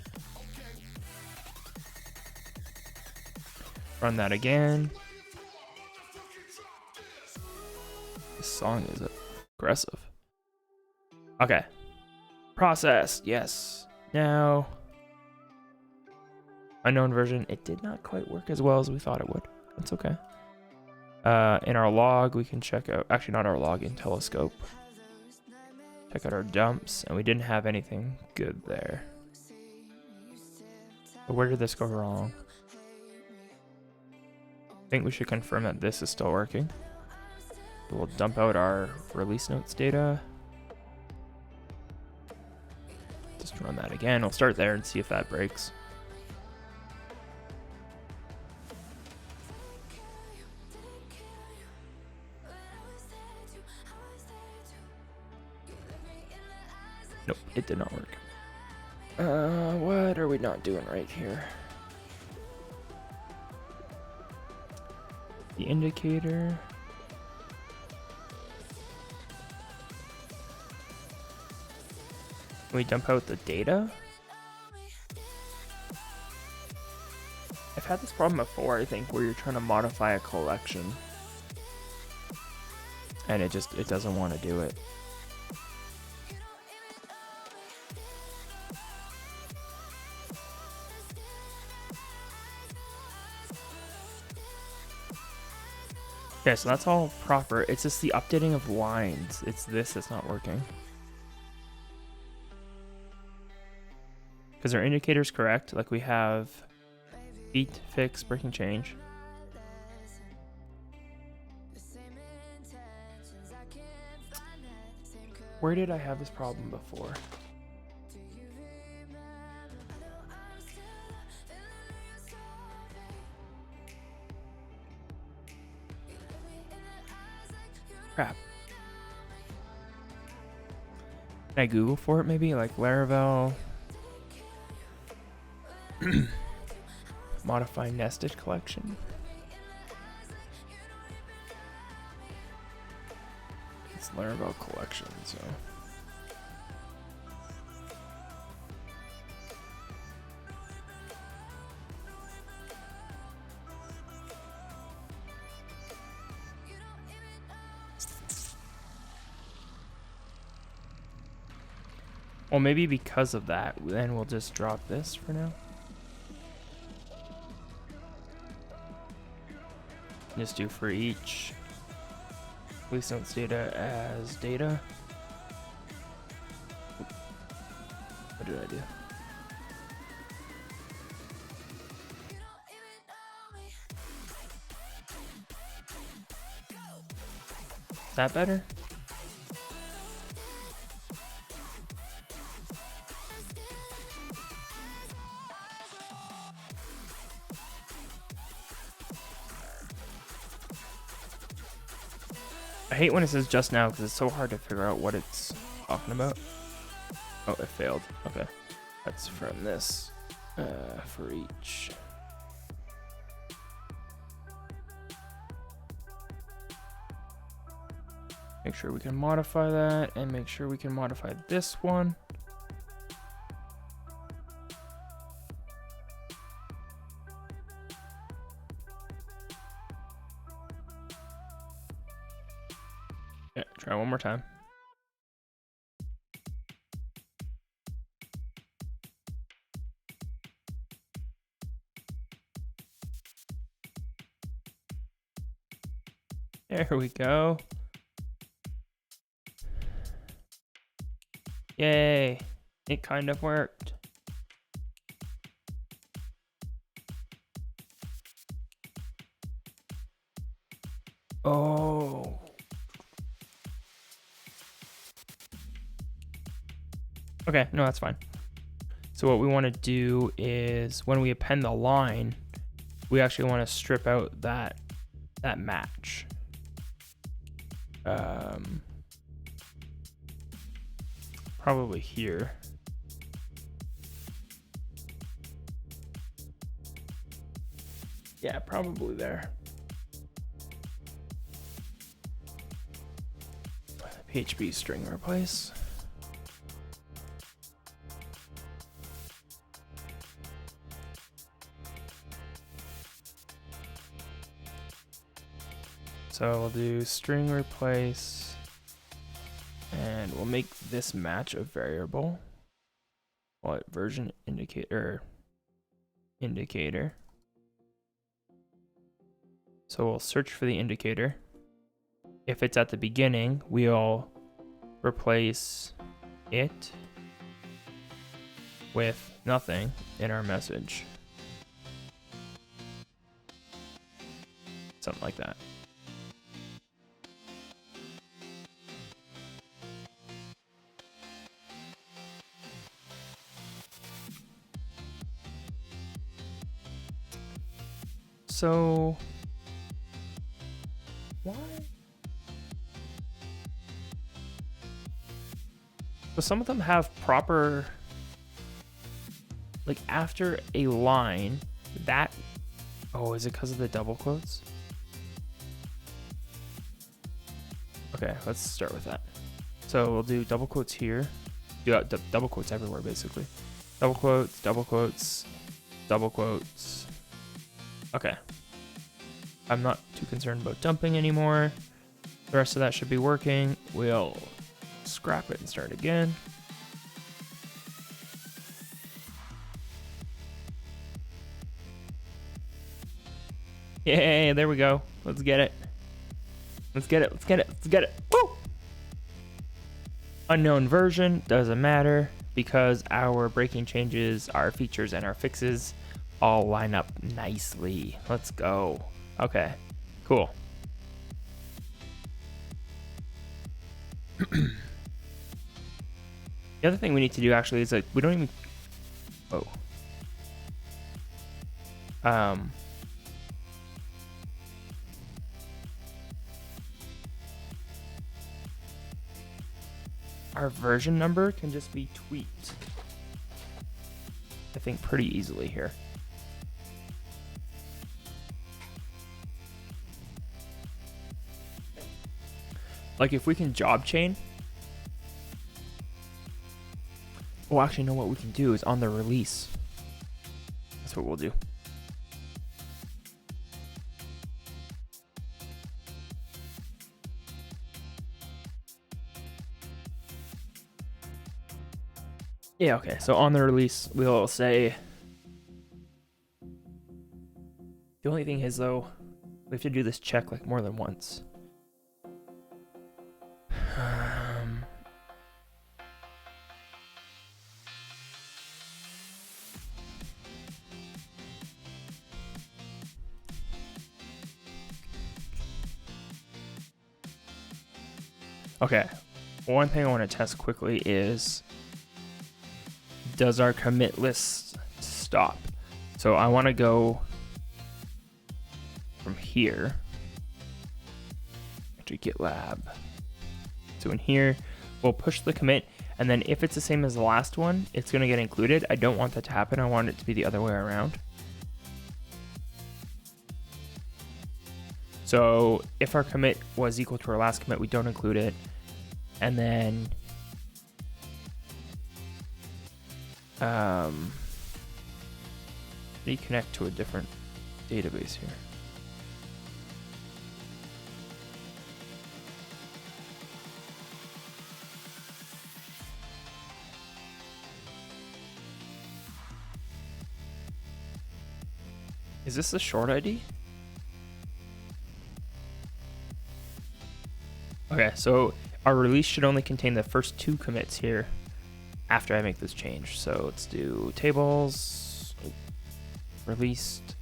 Run that again. This song is aggressive. Okay. Processed, yes. Now, unknown version, it did not quite work as well as we thought it would. That's okay. In our log, we can check out, actually not our log, in Telescope. Check out our dumps, and we didn't have anything good there. But where did this go wrong? I think we should confirm that this is still working. We'll dump out our release notes data. Just run that again. We'll start there and see if that breaks. Nope, it did not work. What are we not doing right here? The indicator. Can we dump out the data? I've had this problem before, I think, where you're trying to modify a collection and it doesn't want to do it. Okay, so that's all proper. It's just the updating of lines. It's this that's not working. Because our indicator's correct. Like we have beat, fix, breaking, change. Where did I have this problem before? Crap. Can I Google for it maybe? Like Laravel. Modify nested collection. It's Laravel collection, so. Well, maybe because of that, then we'll just drop this for now. Just do for each release notes data as data. What did I do? Is that better? I hate when it says just now because it's so hard to figure out what it's talking about. Oh, it failed. Okay. That's from this for each. Make sure we can modify that and make sure we can modify this one. Yeah, try one more time. There we go. Yay, it kind of worked. Oh. Okay, no, that's fine. So what we want to do is when we append the line, we actually want to strip out that match. Probably here. Yeah, probably there. PHP string replace. So we'll do string replace, and we'll make this match a variable. Call it version indicator. So we'll search for the indicator. If it's at the beginning, we'll replace it with nothing in our message. So why? So some of them have proper, like after a line, that, oh, is it because of the double quotes? Okay, let's start with that. So we'll do double quotes here. Do double quotes everywhere, basically. Double quotes, double quotes, double quotes. Okay. I'm not too concerned about dumping anymore. The rest of that should be working. We'll scrap it and start again. Yay, there we go. Let's get it. Let's get it, let's get it, let's get it. Woo! Unknown version, doesn't matter because our breaking changes, our features, and our fixes all line up nicely. Let's go. Okay, cool. The other thing we need to do actually is like, we don't even, our version number can just be tweaked, I think, pretty easily here. Like if we can job chain. Oh, actually, no, what we can do is on the release. That's what we'll do. Yeah, okay, so on the release, we'll say, the only thing is though, we have to do this check like more than once. Okay, one thing I want to test quickly is, does our commit list stop? So I want to go from here to GitLab. So in here, we'll push the commit, and then if it's the same as the last one, it's going to get included. I don't want that to happen. I want it to be the other way around. So if our commit was equal to our last commit, we don't include it. And then reconnect to a different database here. Is this the short ID? Okay, so our release should only contain the first two commits here after I make this change. So let's do tables, released,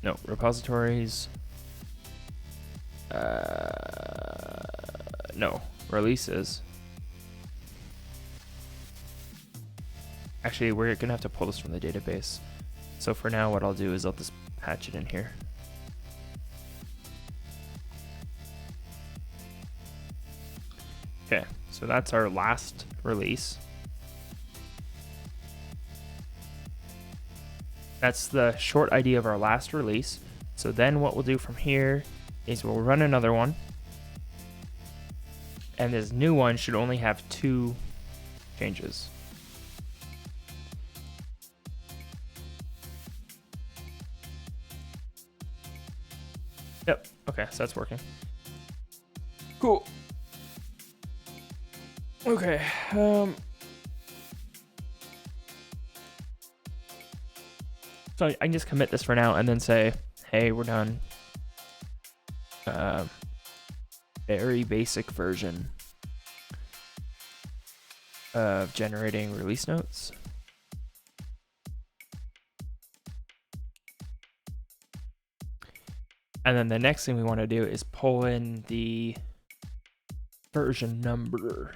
no, repositories, no, releases. Actually, we're gonna have to pull this from the database. So for now, what I'll do is I'll just patch it in here. Okay, so that's our last release. That's the short ID of our last release. So then what we'll do from here is we'll run another one. And this new one should only have 2 changes. Yep, okay, so that's working. Cool. Okay, so I can just commit this for now and then say, hey, we're done. Very basic version of generating release notes. And then the next thing we want to do is pull in the version number.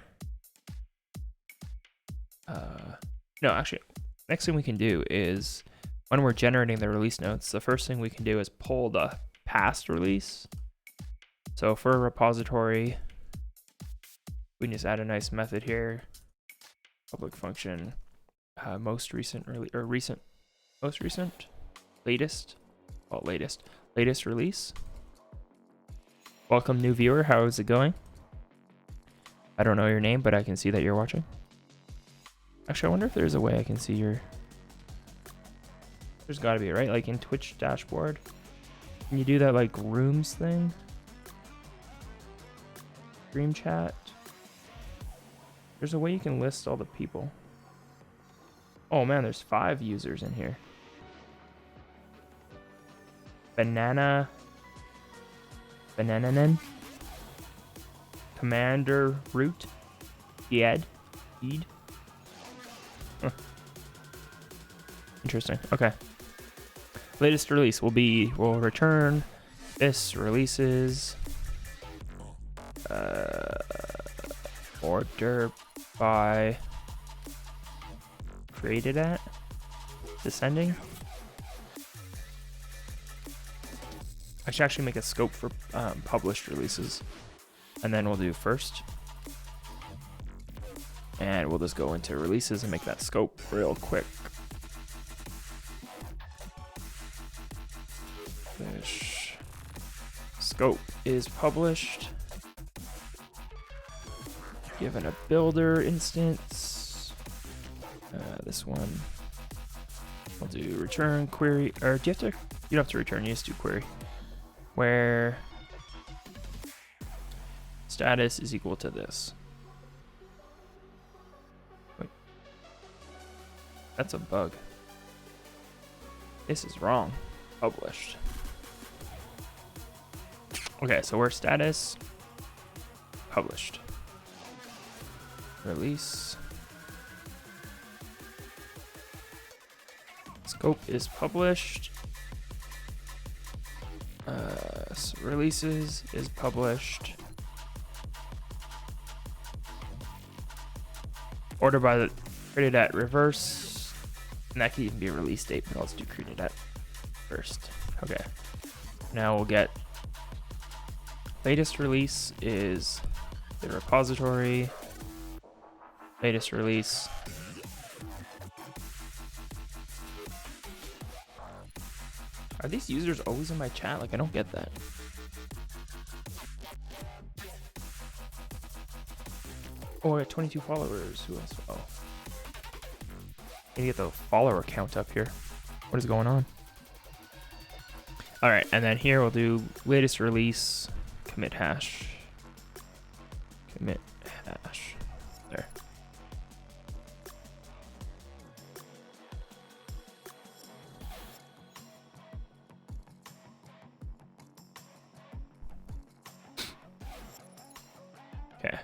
No, actually, next thing we can do is when we're generating the release notes, the first thing we can do is pull the past release. So for a repository, we can just add a nice method here. Public function, most recent latest release. Welcome new viewer, how is it going? I don't know your name, but I can see that you're watching. Actually, I wonder if there's a way I can see your... There's gotta be, right? Like in Twitch dashboard. Can you do that like rooms thing? Stream chat. There's a way you can list all the people. Oh man, there's 5 users in here. Banananen. Commander Root. Eed. Huh. Interesting. Okay. Latest release will return this releases order by created at descending. I should actually make a scope for published releases, and then we'll do first, and we'll just go into releases and make that scope real quick. This scope is published. Given a builder instance, this one we'll do return query, or do you have to? You don't have to return. You just do query, where status is equal to this. Wait, that's a bug. This is wrong. Published. Okay, so we're status published. Release. Scope is published. Releases is published. Order by the created at reverse. And that could even be a release date, but I'll just do created at first. Okay. Now we'll get latest release is the repository. Latest release. Are these users always in my chat? Like, I don't get that. Oh, I got 22 followers. Who else? Oh. Need to get the follower count up here. What is going on? All right, and then here we'll do latest release, commit hash. Commit hash. There. Okay.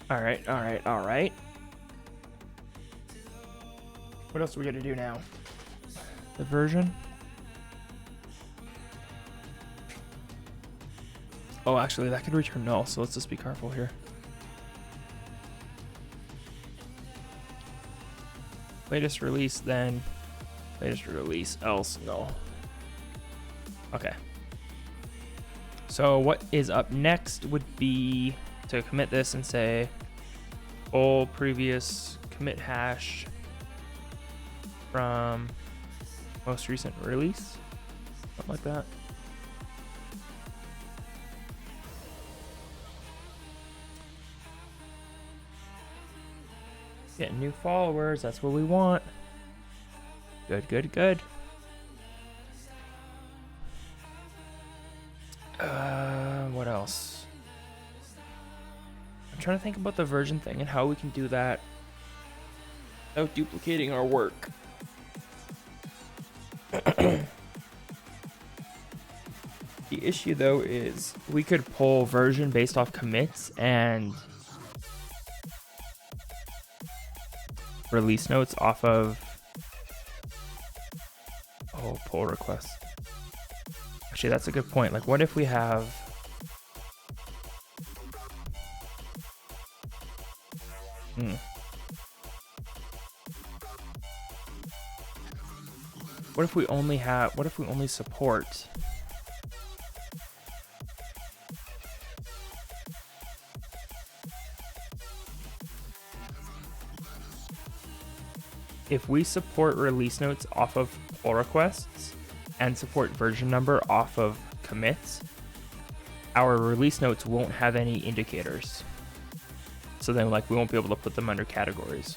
All right. What else are we gonna do now? The version? Oh, actually, that could return null, so let's just be careful here. Latest release, then latest release, else null. Okay. So what is up next would be to commit this and say all previous commit hash from most recent release, something like that. Get new followers, that's what we want. Good. What else? I'm trying to think about the version thing and how we can do that without duplicating our work. The issue though is we could pull version based off commits, and release notes off of pull requests. Actually, that's a good point. Like, what if we have what if we only support release notes off of pull requests and support version number off of commits, our release notes won't have any indicators. So then, like, we won't be able to put them under categories.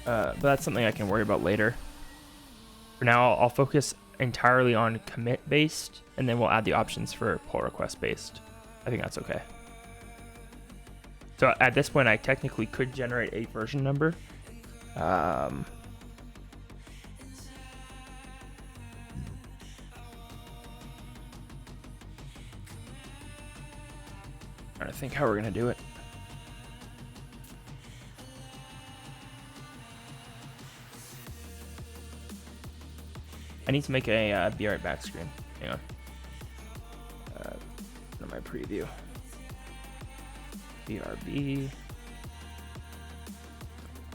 But that's something I can worry about later. For now, I'll focus entirely on commit based, and then we'll add the options for pull request based. I think that's okay. So at this point, I technically could generate a version number. Trying to think how we're gonna do it. I need to make a be right back screen. Hang on. On my preview. BRB.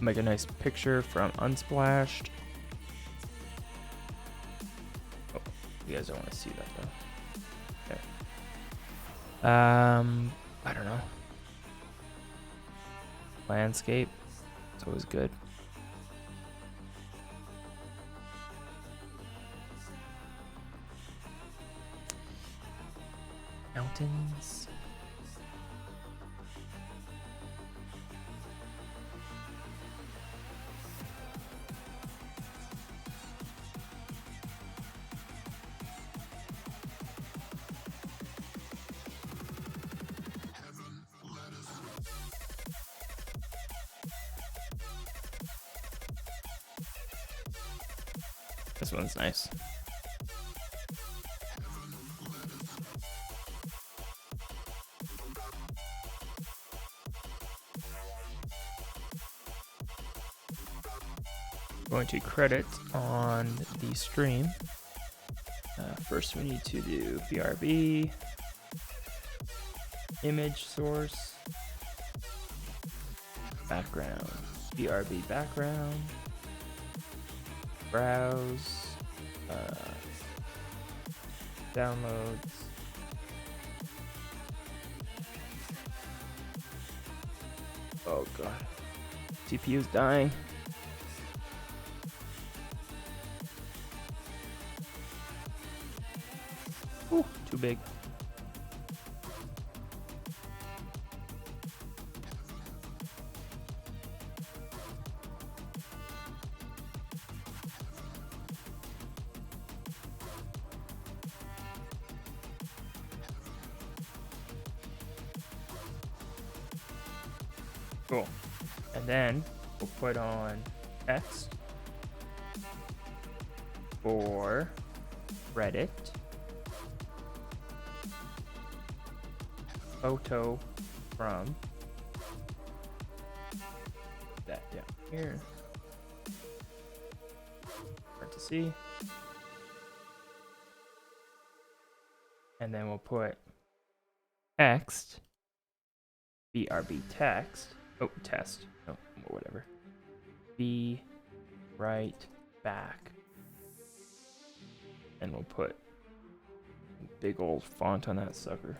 Make a nice picture from Unsplashed. Oh, you guys don't want to see that though. Okay. I don't know. Landscape. It's always good. Mountains. This one's nice. Going to credit on the stream. First, we need to do BRB, image source, background, BRB background, browse, downloads, oh god, CPU's dying. Ooh, too big. Cool. And then we'll put on text for Reddit. Photo from that down here. Hard to see. And then we'll put text, BRB text. Oh, test. Oh, or whatever. Be right back. And we'll put big old font on that sucker.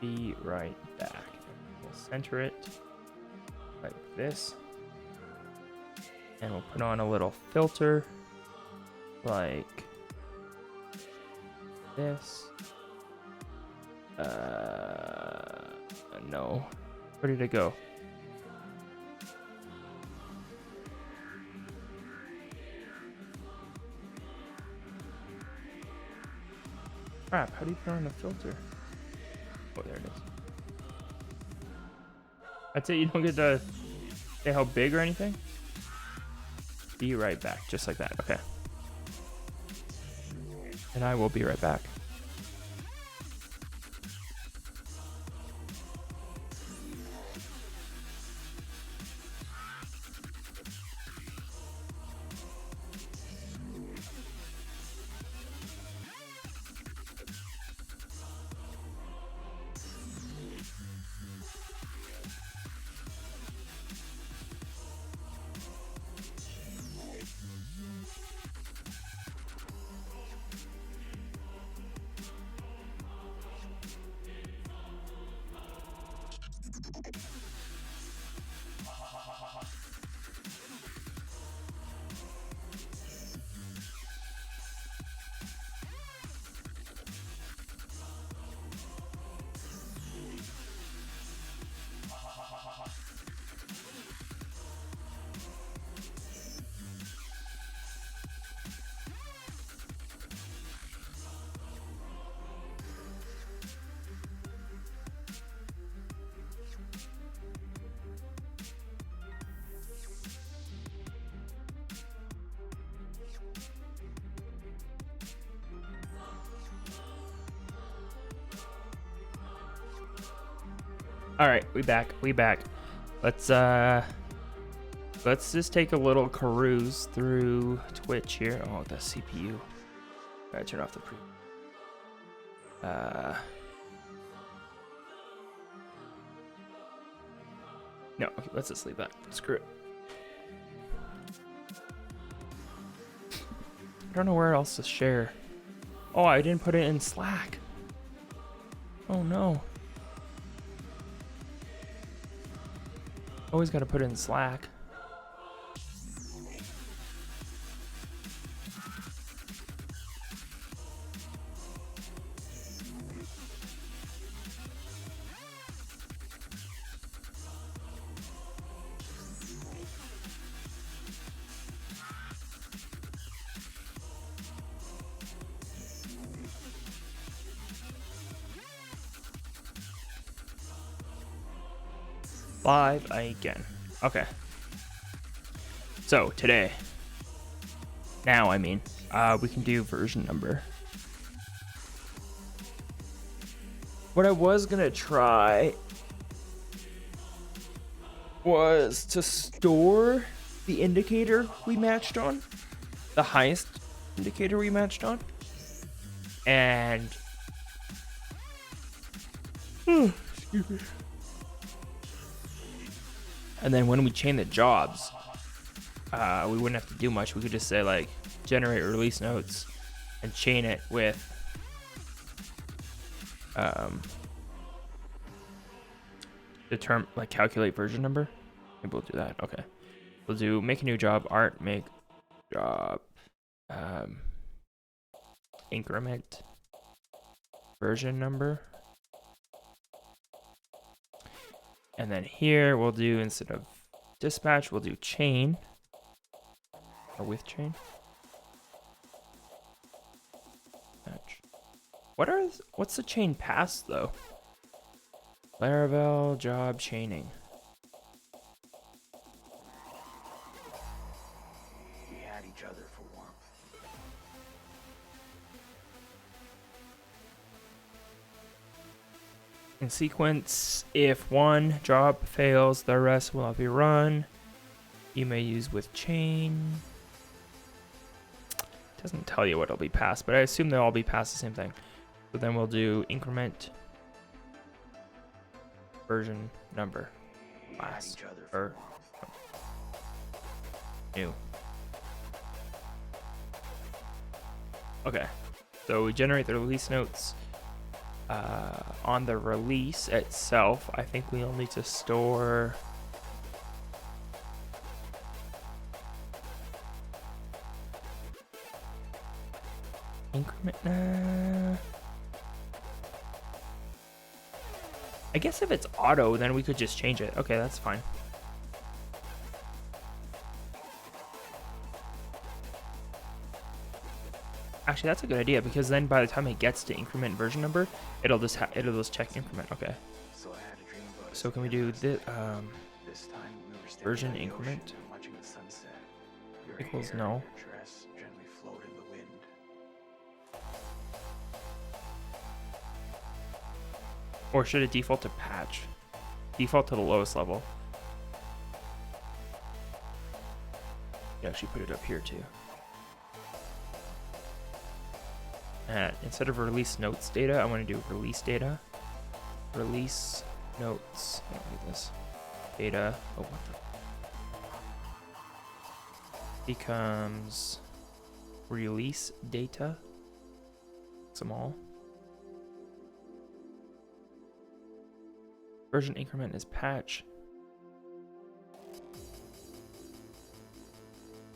Be right back. We'll center it like this. And we'll put on a little filter like this. No. Where did it go? Crap, how do you put on a filter? Oh, there it is. That's it, you don't get to say how big or anything? Be right back, just like that, okay. and I will be right back. All right, we back. Let's just take a little cruise through Twitch here. Oh, the CPU. Gotta turn off the pre. No, okay, let's just leave that. Screw it. I don't know where else to share. Oh, I didn't put it in Slack. Oh no. Always gotta put it in Slack. Live again. Okay. So today, now I mean, we can do version number. What I was gonna try was to store the indicator we matched on, the highest indicator we matched on, and excuse me. And then when we chain the jobs, we wouldn't have to do much. We could just say like generate release notes and chain it with the term like calculate version number. Maybe we'll do that. Okay. We'll do make a new job, art, make job, increment version number. And then here we'll do, instead of dispatch, we'll do chain or with chain. Match. What's the chain pass though? Laravel job chaining. We had each other for warmth. In sequence, if one job fails, the rest will not be run. You may use with chain. It doesn't tell you what will be passed, but I assume they'll all be passed the same thing. So then we'll do increment version number class or new. Okay, so we generate the release notes. On the release itself, I think we'll need to store increment. I guess if it's auto, then we could just change it. Okay, that's fine. Actually, that's a good idea, because then by the time it gets to increment version number, it'll just check increment. Okay. So I had a dream about So can we do the this time we were version standing by the increment ocean, watching the sunset. Your equals hair no. and your dress gently float in the wind. Or should it default to patch? Default to the lowest level. You actually put it up here too. And instead of release notes data, I want to do release data. Release notes. I don't need this. Data. Oh, what the? Becomes release data. Small. Version increment is patch.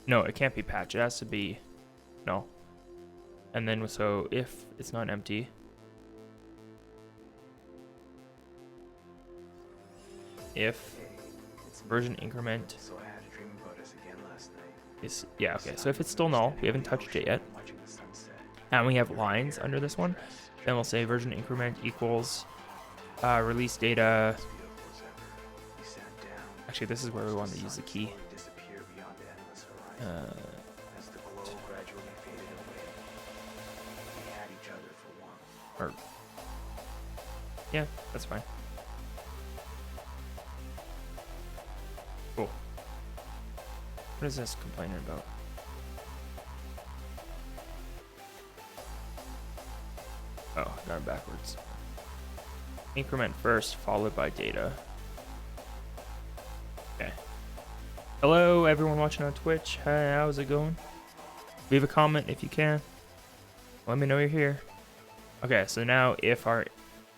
No, it can't be patch. It has to be no. And then so if it's not empty, if version increment So I had a dream about us again last night. is yeah, okay. So if it's still null, we haven't touched it yet, and we have lines under this one, then we'll say version increment equals release data. Actually, this is where we want to use the key. As the glow gradually faded away, we had each other for warmth. Or yeah, that's fine. Cool. What is this complaining about? Oh, I got it backwards. Increment first, followed by data. Okay. Hello, everyone watching on Twitch. Hi, how's it going? Leave a comment if you can. Let me know you're here. Okay, so now if our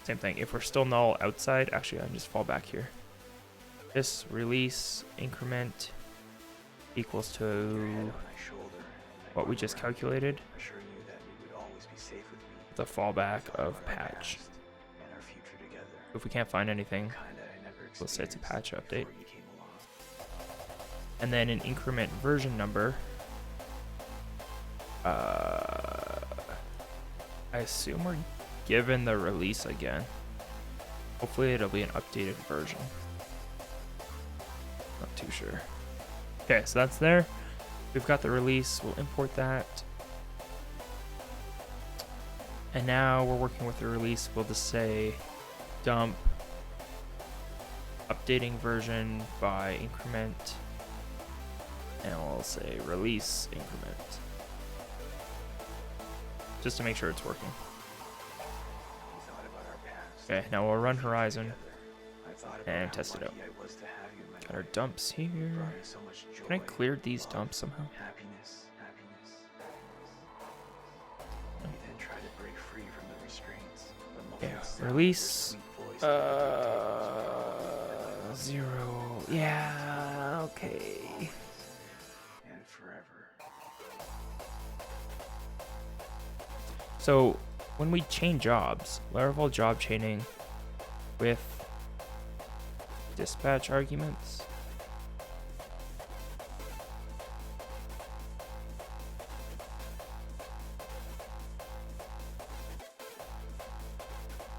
same thing, if we're still null outside, actually I can just fall back here. This release increment equals to what we just calculated. The fallback of patch. If we can't find anything, we'll say it's a patch update. And then an increment version number. I assume we're given the release again. Hopefully it'll be an updated version. Not too sure. Okay, so that's there. We've got the release. We'll import that. And now we're working with the release. We'll just say dump updating version by increment. And we'll say release increment. Just to make sure it's working. Okay, now we'll run Horizon and test it out. Got our dumps here. Can I clear these dumps somehow? Yeah, release 0. Yeah, okay. So when we chain jobs, Laravel job chaining with dispatch arguments.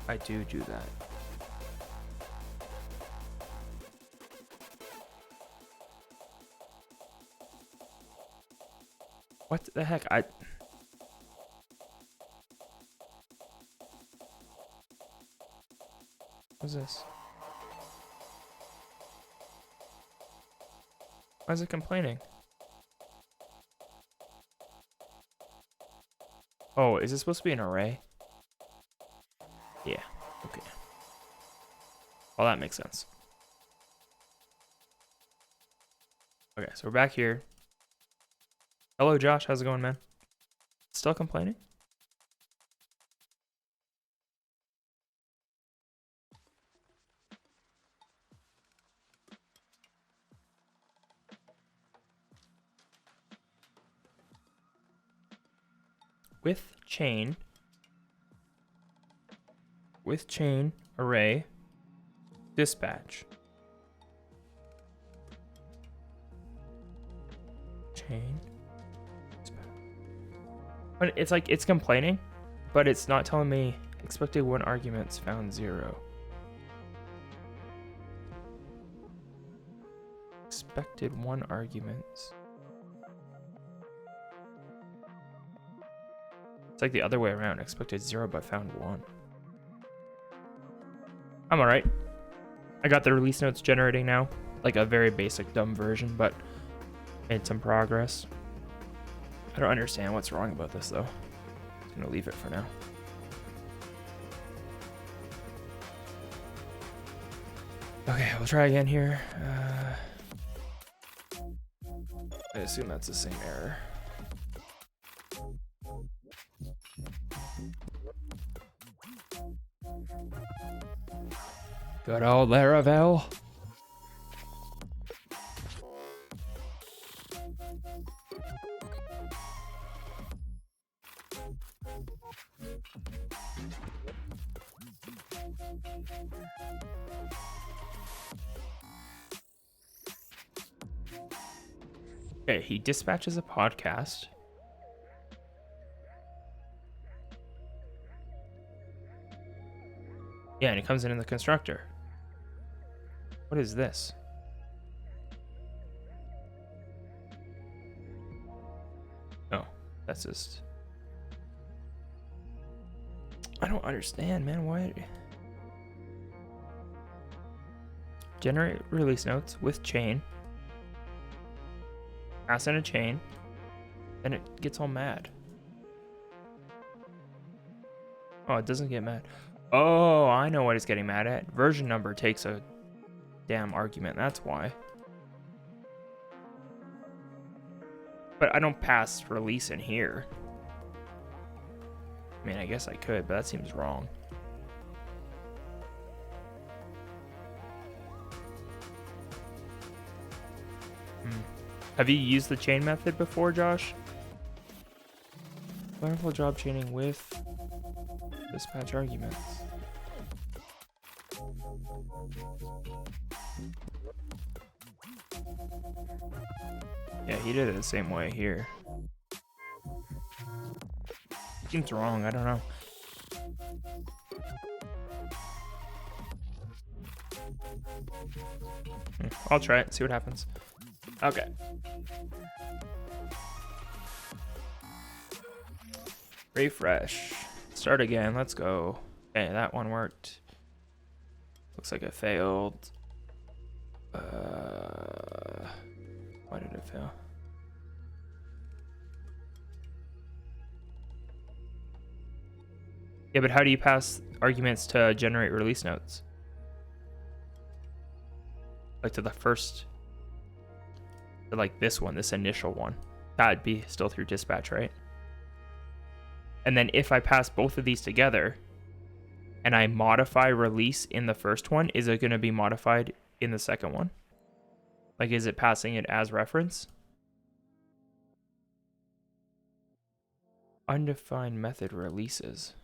I do that. What the heck? What's this? Why is it complaining? Oh, is this supposed to be an array? Yeah, okay. Well, that makes sense. Okay, so we're back here. Hello, Josh. How's it going, man? Still complaining? With chain array dispatch chain dispatch. But it's like it's complaining, but it's not telling me expected 1 arguments found 0. Expected 1 arguments. It's like the other way around. Expected 0 but found 1. I'm all right. I got the release notes generating now, like a very basic dumb version, but made some progress. I don't understand what's wrong about this though. I'm gonna leave it for now. Okay, we'll try again here. I assume that's the same error. Good old Laravel. Okay, he dispatches a podcast. Yeah, and it comes in the constructor. What is this? Oh, that's just... I don't understand, man. Why? Generate release notes with chain. Pass in a chain. Then it gets all mad. Oh, it doesn't get mad. Oh, I know what it's getting mad at. Version number takes a damn argument. That's why. But I don't pass release in here. I mean, I guess I could, but that seems wrong. Have you used the chain method before, Josh? Wonderful job chaining with dispatch arguments. Yeah, he did it the same way here. Seems wrong, I don't know. I'll try it, see what happens. Okay. Refresh. Start again, let's go. Okay, that one worked. Looks like it failed. Why did it fail? Yeah, but how do you pass arguments to generate release notes? Like to the first, like this one, this initial one. That'd be still through dispatch, right? And then if I pass both of these together and I modify release in the first one, is it going to be modified in the second one? Like, is it passing it as reference? Undefined method releases.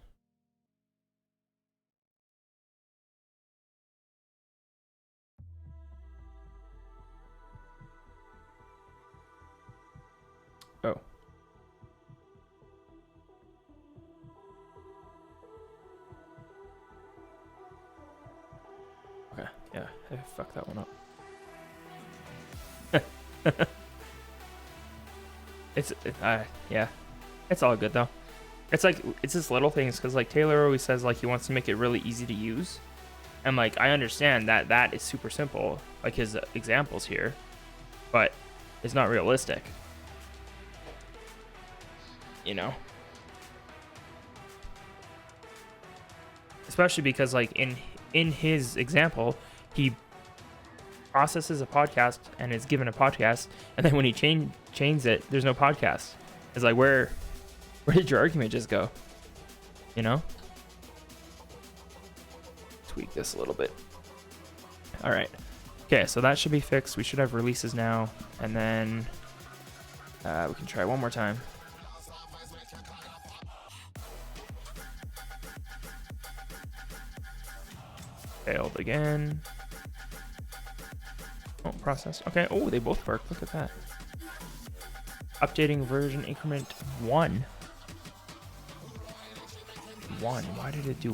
Oh. Okay, yeah, I fucked that one up. Yeah, it's all good though. It's like, it's just little things, because like Taylor always says like he wants to make it really easy to use, and like I understand that that is super simple, like his examples here, but it's not realistic, you know. Especially because like in his example, he processes a podcast and is given a podcast, and then when he chains it, there's no podcast. It's like, where did your argument just go? You know? Tweak this a little bit. All right. Okay, so that should be fixed. We should have releases now, and then we can try one more time. Failed again. Oh, process. Okay. Oh, they both work. Look at that. Updating version increment 1. 1. Why did it do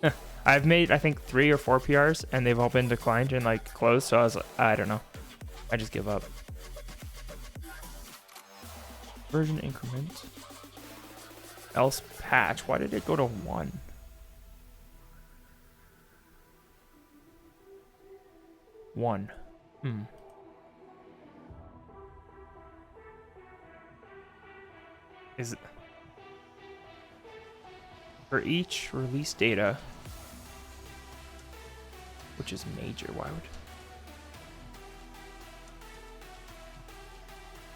1? I've made, I think, 3 or 4 PRs, and they've all been declined and like closed. So I was like, I don't know. I just give up. Version increment. else patch. Why did it go to 1? One. Is it for each release data, which is major? Why would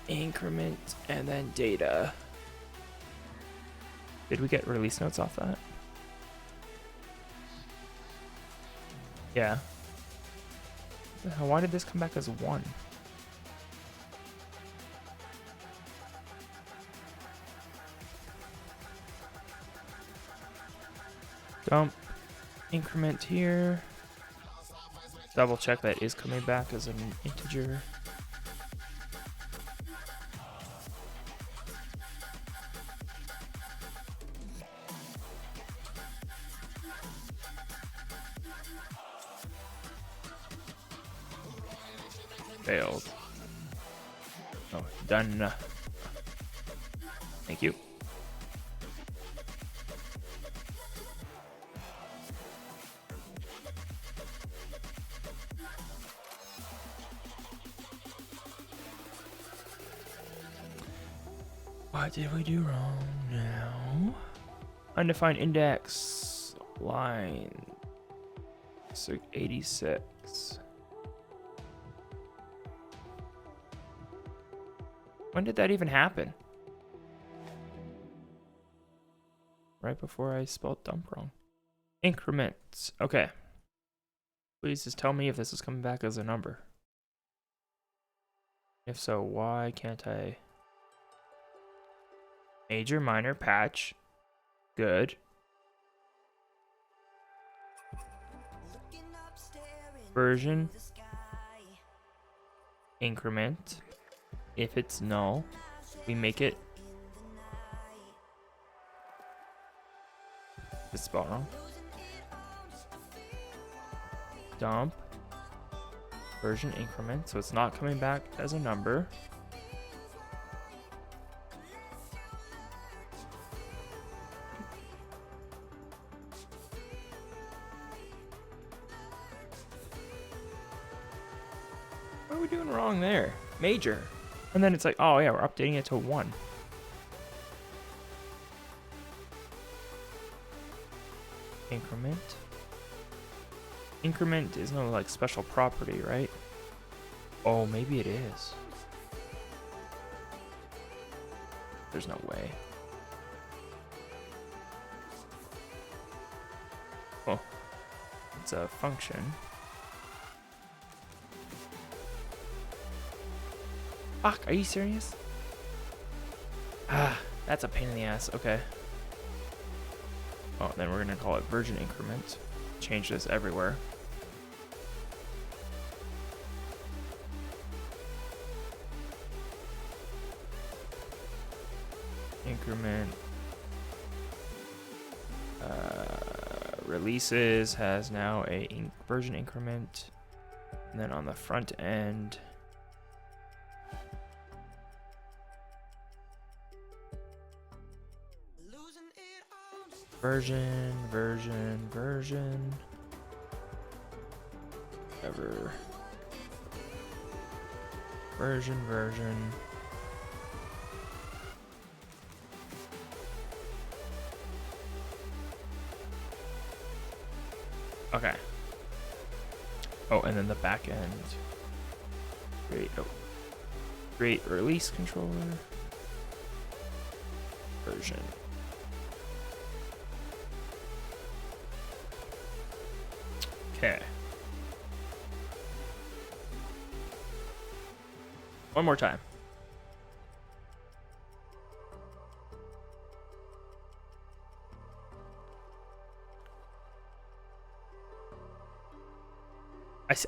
increment and then data? Did we get release notes off that? Yeah. Why did this come back as 1? Dump increment here. Double check that is coming back as an integer. Failed. Oh, done. Thank you. What did we do wrong now? Undefined index line. So 86. When did that even happen? Right before I spelled dump wrong. Increments. Okay. Please just tell me if this is coming back as a number. If so, why can't I? Major, minor, patch. Good. Version. Increment. If it's null, we make it. It's spelled wrong. Dump. Version increment. So it's not coming back as a number. What are we doing wrong there? Major. And then it's like, oh yeah, we're updating it to 1. Increment. Increment is no like special property, right? Oh, maybe it is. There's no way. Oh, it's a function. Fuck, are you serious? Ah, that's a pain in the ass. Okay. Oh, then we're gonna call it version increment. Change this everywhere. Increment. Releases has now a version increment. And then on the front end, version. Whatever. Version. Okay. Oh, and then the back end. Create release controller. Version. Okay. One more time.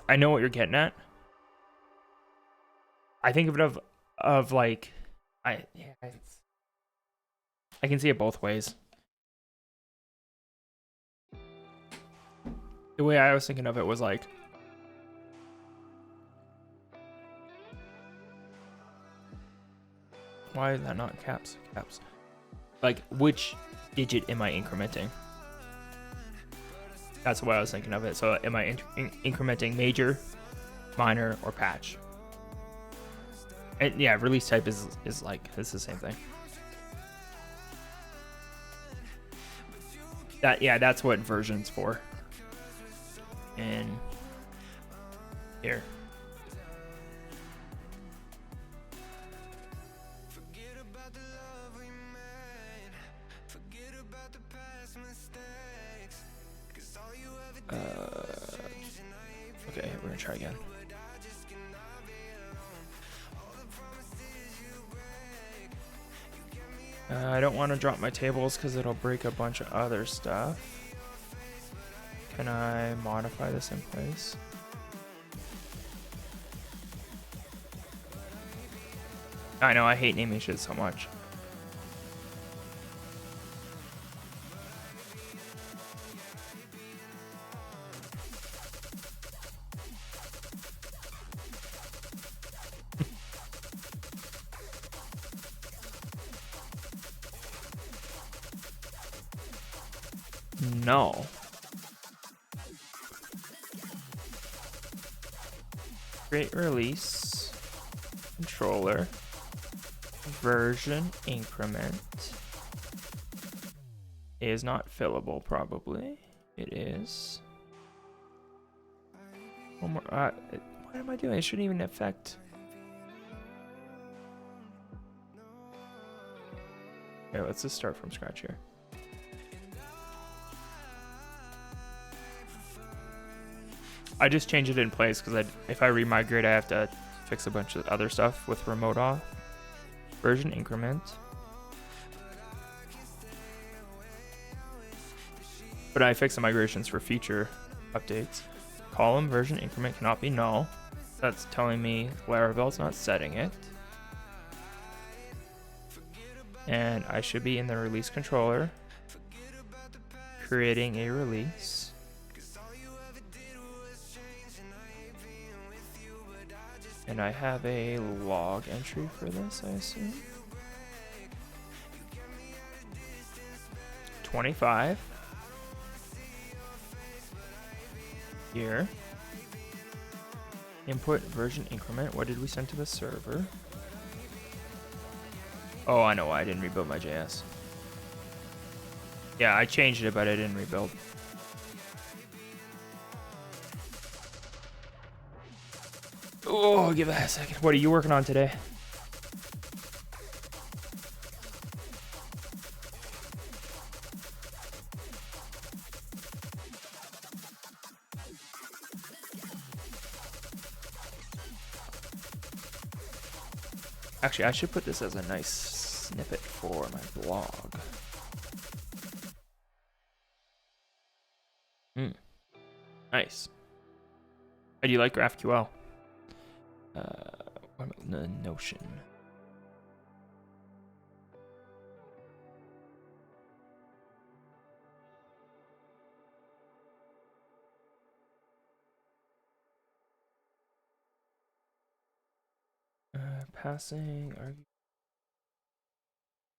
I know what you're getting at. I think of it of like I can see it both ways. The way I was thinking of it was like, why is that not caps? Caps. Like, which digit am I incrementing? That's what I was thinking of it. So am I incrementing major, minor, or patch? And yeah, release type is like, it's the same thing. That's what version's for. And here. Okay, we're gonna try again. I don't want to drop my tables because it'll break a bunch of other stuff. Can I modify this in place? I know, I hate naming shit so much. No. Create release controller version increment is not fillable. Probably it is. One more. What am I doing? It shouldn't even affect. Okay, let's just start from scratch here. I just changed it in place because if I remigrate, I have to fix a bunch of other stuff with remote off. Version increment. But I fix the migrations for future updates. Column version increment cannot be null. That's telling me Laravel's not setting it. And I should be in the release controller, creating a release. And I have a log entry for this, I assume. 25. Here. Input version increment. What did we send to the server? Oh, I know why I didn't rebuild my JS. Yeah, I changed it, but I didn't rebuild. Oh, give that a second. What are you working on today? Actually, I should put this as a nice snippet for my blog. Nice. How do you like GraphQL? What about the Notion? Passing argue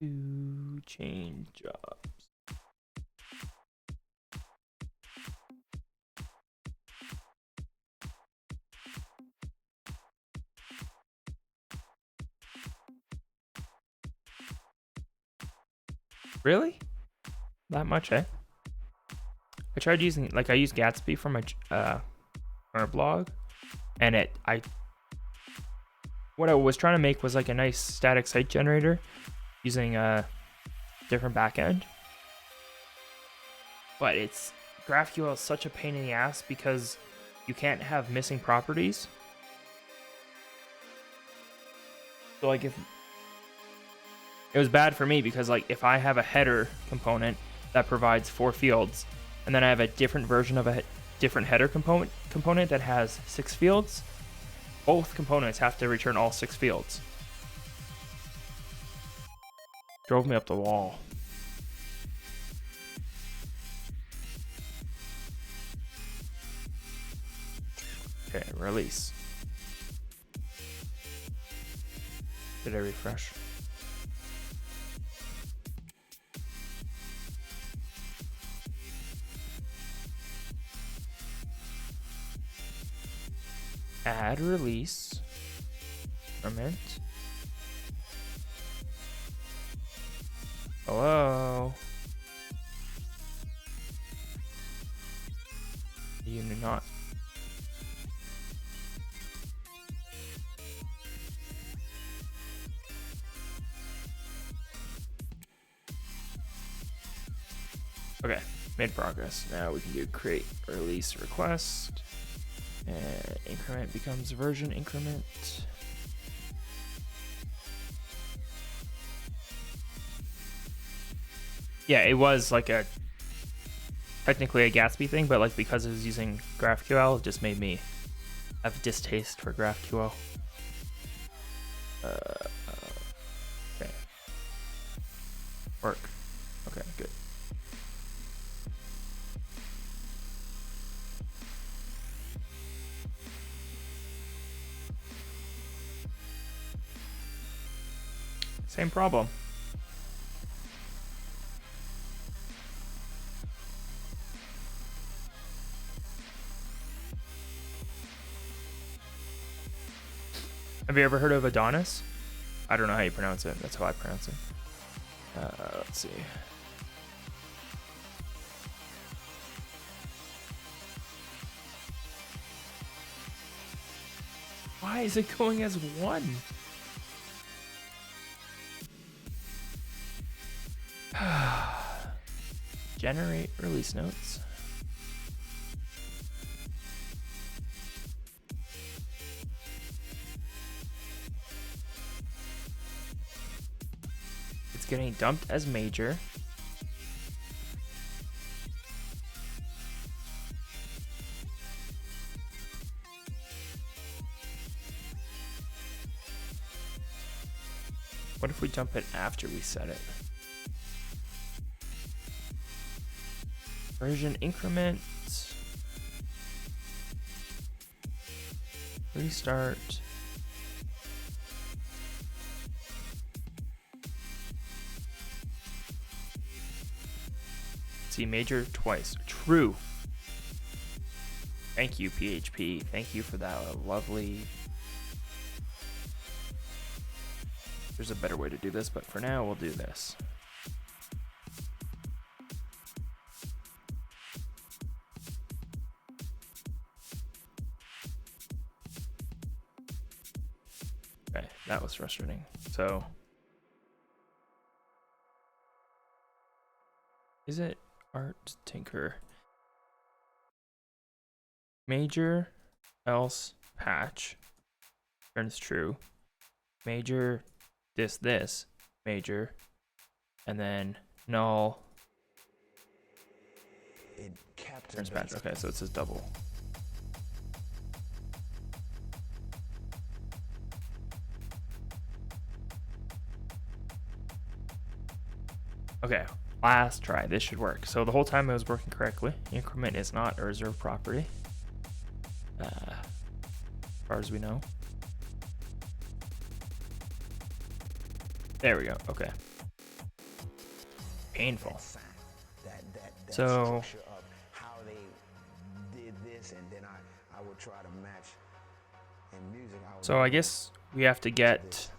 to change jobs. Really? That much, eh? I tried using, like, I used Gatsby for my blog, and what I was trying to make was like a nice static site generator using a different backend. But GraphQL is such a pain in the ass because you can't have missing properties. So like it was bad for me because like if I have a header component that provides 4 fields, and then I have a different version of a different header component that has 6 fields, both components have to return all 6 fields. Drove me up the wall. Okay, release. Did I refresh? add release increment. Hello. You do not. Okay, made progress. Now we can do create release request, and increment becomes version increment. Yeah, it was like technically a Gatsby thing, but like because it was using GraphQL, it just made me have distaste for GraphQL. Okay. Work. Okay, good. Same problem. Have you ever heard of Adonis? I don't know how you pronounce it. That's how I pronounce it. Let's see. Why is it going as one? Generate release notes. It's getting dumped as major. What if we dump it after we set it? Version increment. Restart. See major twice. True. Thank you, PHP. Thank you for that lovely. There's a better way to do this, but for now we'll do this. Okay, that was frustrating. So, is it art tinker? Major, else, patch, turns true. Major, this, major, and then null, turns patch. Okay, so it says double. Okay, last try. This should work. So the whole time it was working correctly. Increment is not a reserved property, as far as we know. There we go. Okay. Painful. So how they did this, and then I would try to match in music. So I guess we have to get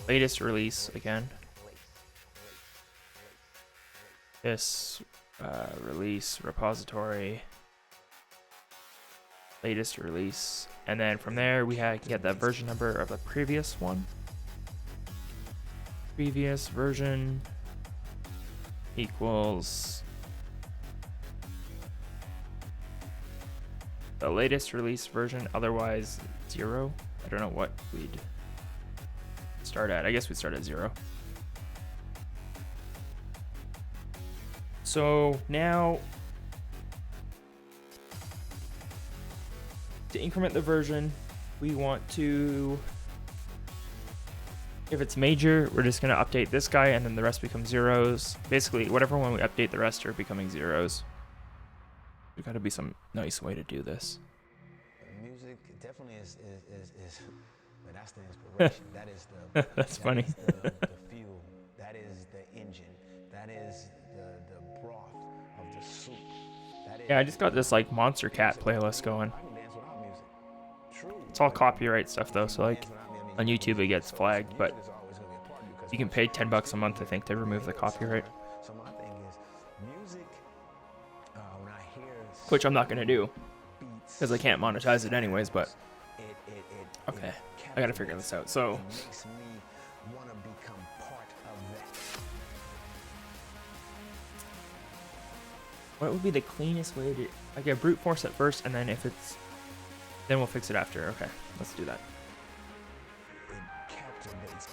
latest release again. This release repository, latest release, and then from there we can get the version number of the previous one. Previous version equals the latest release version, otherwise 0. I don't know what we'd start at. I guess we'd start at 0. So now to increment the version, we want to, if it's major, we're just going to update this guy and then the rest becomes zeros. Basically, whatever one we update, the rest are becoming zeros. There's got to be some nice way to do this. Music definitely is but that's the inspiration. That is the That's funny. Is the fuel. That is the engine. That is the broth of the soup. That is Yeah, I just got this like Monster Cat playlist going. I can dance without music. It's all copyright stuff though, so like on YouTube it gets flagged, but you can pay $10 a month, I think, to remove the copyright. So my thing is, music. When I hear Which I'm not gonna do beats, because I can't monetize it anyways. But it okay, I gotta figure this out. So makes me want to become part of that. what would be the cleanest way to? I get brute force at first, and then if it's, then we'll fix it after. Okay, let's do that. It captivates.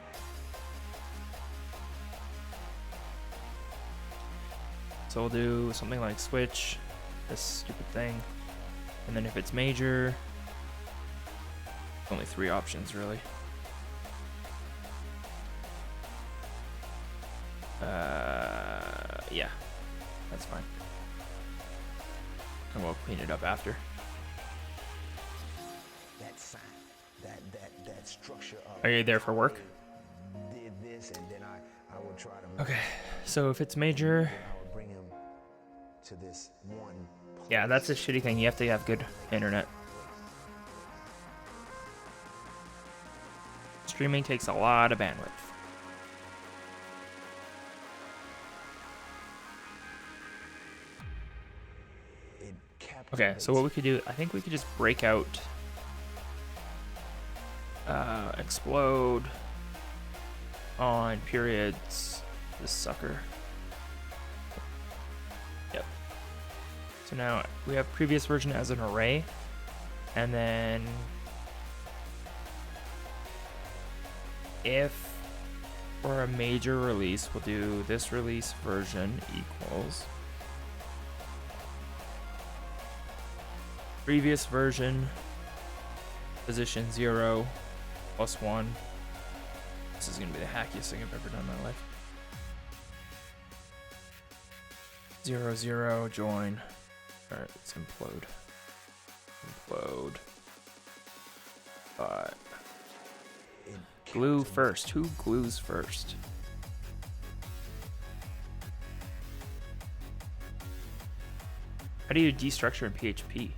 So we'll do something like switch, this stupid thing, and then if it's major, only 3 options really. Yeah, that's fine. And we'll clean it up after. That sign, that structure of. Are you there for work? Did this, and then I would try to. Okay, so if it's major, I would bring him to this one. yeah, that's a shitty thing. You have to have good internet. Streaming takes a lot of bandwidth. Okay, so what we could do, I think we could just break out explode on periods, this sucker. Yep. So now we have previous version as an array, and then if for a major release, we'll do this release version equals previous version position 0 plus 1. This is gonna be the hackiest thing I've ever done in my life. 0 0 join. All right, let's implode. Implode. But glue first. Who glues first? How do you destructure in PHP?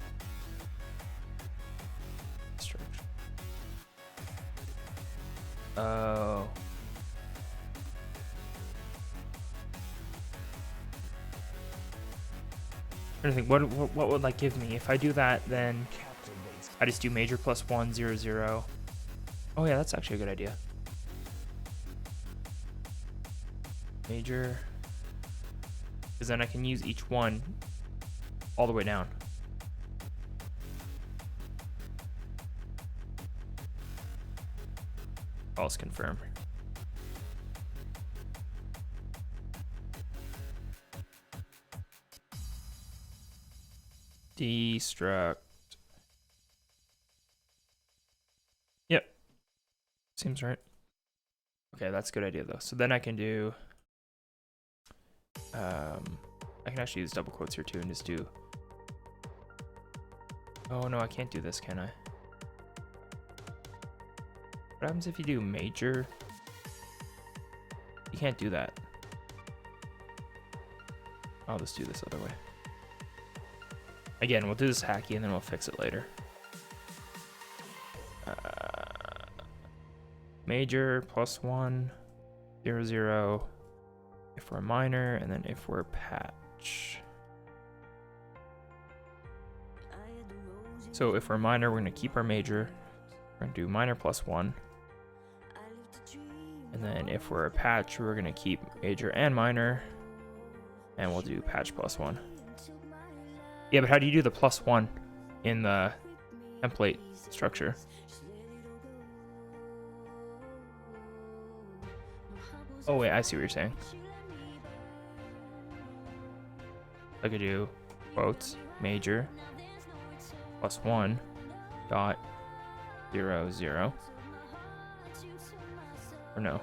Oh. I think what would that give me? If I do that, then I just do major plus 1 0 0. Oh yeah, that's actually a good idea. Major, because then I can use each one all the way down. False confirm. Destruct. Yep. Seems right. Okay, that's a good idea though. So then I can do I can actually use double quotes here too and just do. Oh no, I can't do this, can I? What happens if you do major? You can't do that. I'll just do this other way. Again, we'll do this hacky and then we'll fix it later. Major plus 1 0 0 if we're minor, and then if we're patch. So if we're minor, we're gonna keep our major. We're gonna do minor plus 1. And then if we're a patch, we're gonna keep major and minor, and we'll do patch plus 1. Yeah, but how do you do the plus 1 in the template structure? Oh wait, I see what you're saying. I could do quotes major plus 1 dot 0 0. Or no.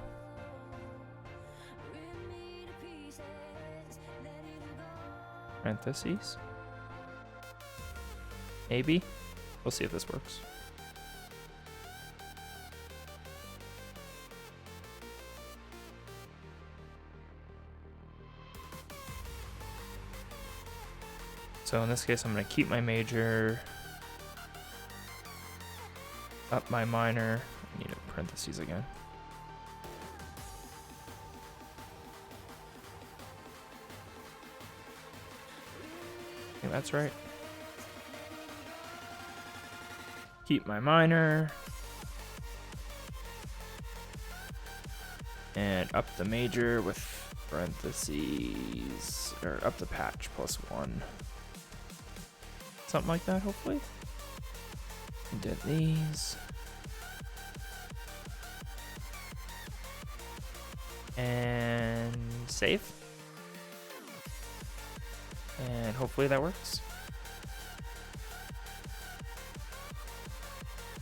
Parentheses. Maybe. We'll see if this works. So in this case, I'm going to keep my major. up my minor. I need a parentheses again. I think that's right. Keep my minor. And up the major with parentheses, or up the patch +1. Something like that, hopefully. Did these. And save. And hopefully that works.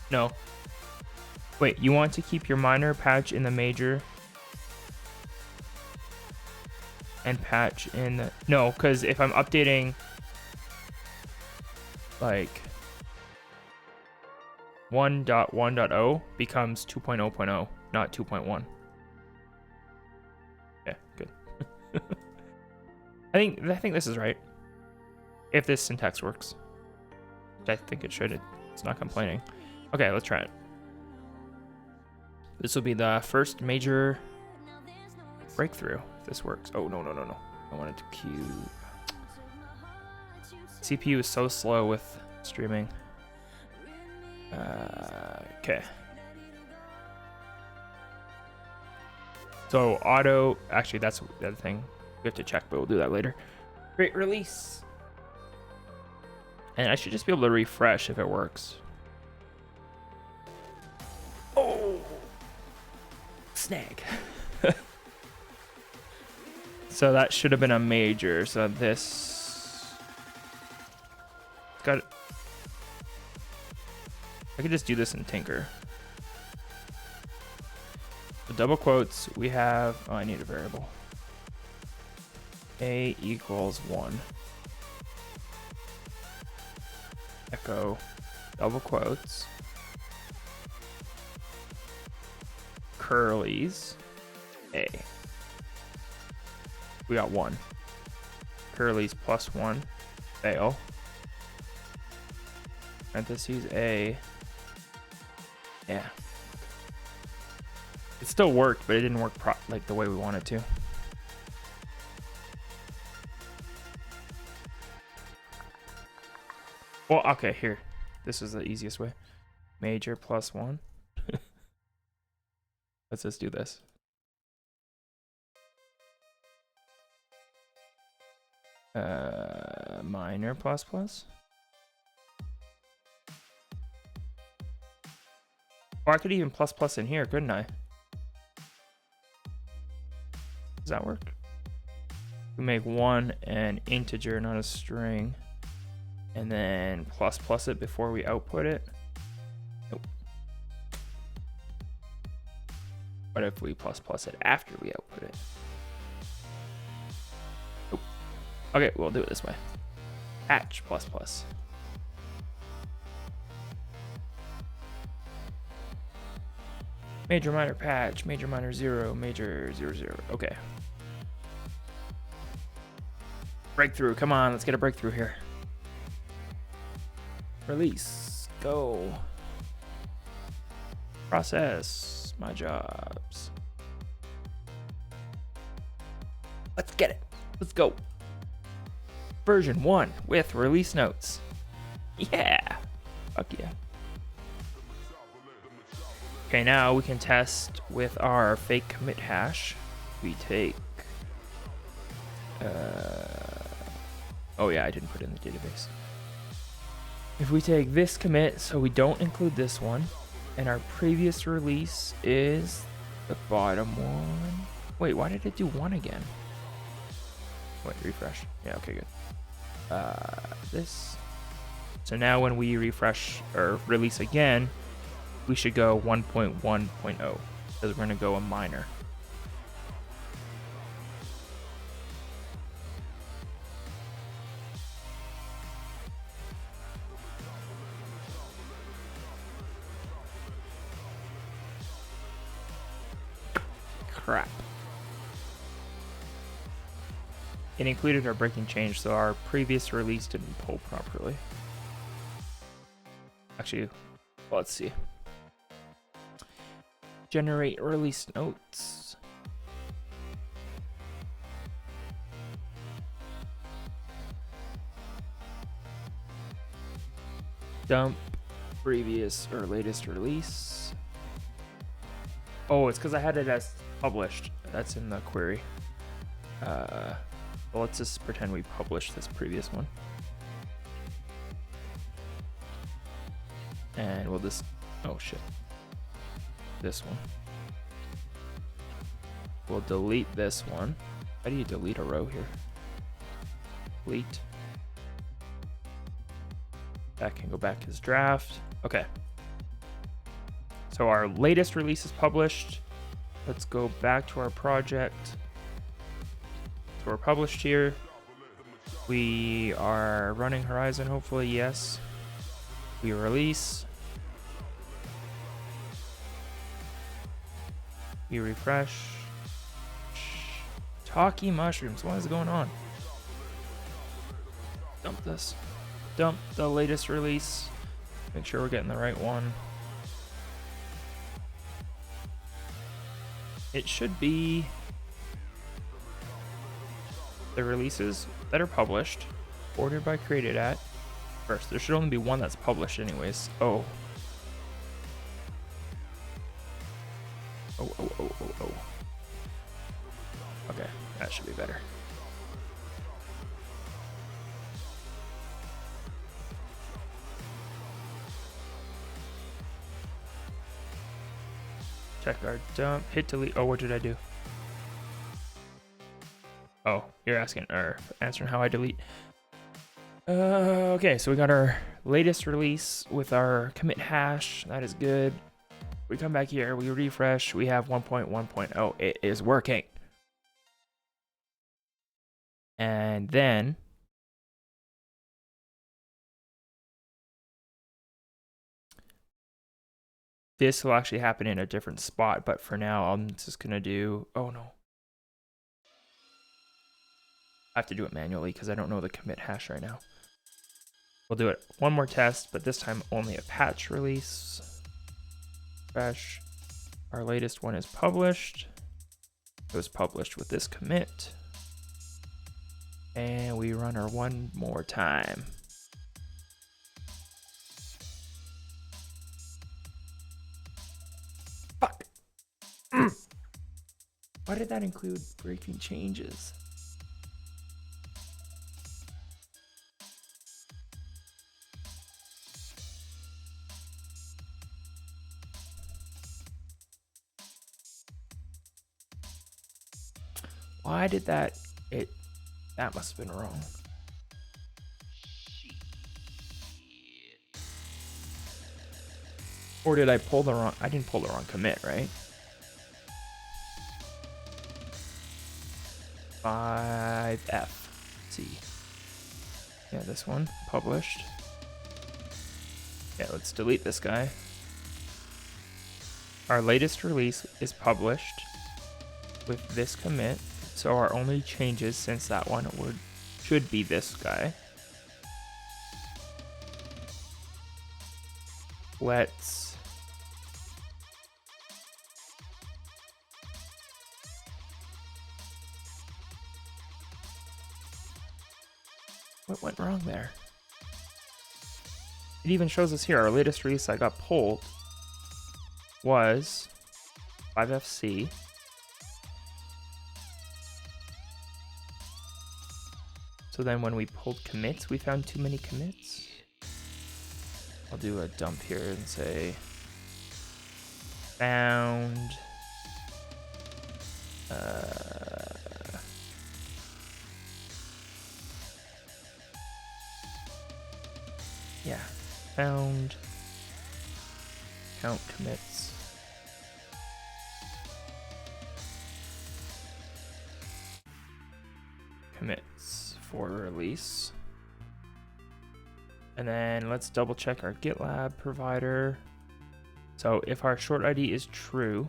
No. Wait, you want to keep your minor patch in the major and patch in the... No, because if I'm updating like 1.1.0 becomes 2.0.0, not 2.1. Yeah, good. I think this is right. If this syntax works. Which I think it should. It's not complaining. Okay, let's try it. This will be the first major breakthrough, if this works. Oh, no. I wanted to queue. CPU is so slow with streaming. Okay. So auto, actually that's the other thing we have to check, but we'll do that later. Great release. And I should just be able to refresh if it works. Oh, snag. So that should have been a major. So this got. I could just do this in Tinker. The double quotes we have. Oh, I need a variable. A equals 1. Echo double quotes. Curlies. A. We got 1. Curlies +1. Fail. Parentheses A. Yeah. It still worked, but it didn't work like the way we wanted to. Well, okay, here. This is the easiest way. Major +1. Let's just do this. Minor ++. Or I could even ++ in here, couldn't I? Does that work? We make 1 an integer, not a string. And then ++ it before we output it. Nope. What if we ++ it after we output it? Nope. Okay, we'll do it this way. Patch ++. Major minor patch, major minor 0, major 0 0. Okay. Breakthrough, come on, let's get a breakthrough here. Release, go. Process my jobs. Let's get it. Let's go. Version 1 with release notes. Yeah. Fuck yeah. Okay, now we can test with our fake commit hash. We take... oh yeah, I didn't put it in the database. If we take this commit, so we don't include this one, and our previous release is the bottom one. Wait, why did it do 1 again? Wait, refresh. Yeah, okay, good. This. So now when we refresh or release again, we should go 1.1.0 because we're going to go a minor. Crap. It included our breaking change, so our previous release didn't pull properly. Actually, well, let's see. Generate release notes. Dump previous or latest release. Oh, it's because I had it as published. That's in the query. Well, let's just pretend we published this previous one. And we'll just, oh shit. This one. We'll delete this one. How do you delete a row here? Delete. That can go back as draft. Okay. So our latest release is published. Let's go back to our project. So we're published here. We are running Horizon, hopefully, yes. We release. We refresh. Talkie mushrooms, what is going on? Dump this. Dump the latest release. Make sure we're getting the right one. It should be the releases that are published, ordered by created at. First, there should only be one that's published anyways. Oh. Oh. Okay, that should be better. Check our dump, hit delete. Oh, what did I do? Oh, you're asking or answering how I delete. Okay, so we got our latest release with our commit hash. That is good. We come back here, we refresh, we have 1.1.0. It is working. And then this will actually happen in a different spot, but for now, I'm just gonna do, oh no. I have to do it manually because I don't know the commit hash right now. We'll do it one more test, but this time only a patch release. Fresh. Our latest one is published. It was published with this commit. And we run her one more time. Fuck. Why did that include breaking changes? Why did that, that must have been wrong. Or did I pull the wrong, I didn't pull the wrong commit, right? 5F, C. Yeah, this one, published. Yeah, let's delete this guy. Our latest release is published with this commit. So our only changes since that one should be this guy. Let's what went wrong there? It even shows us here our latest release I got pulled was 5FC. So then when we pulled commits, we found too many commits. I'll do a dump here and say found yeah, found count commits. Commits for release. And then let's double check our GitLab provider. So if our short ID is true,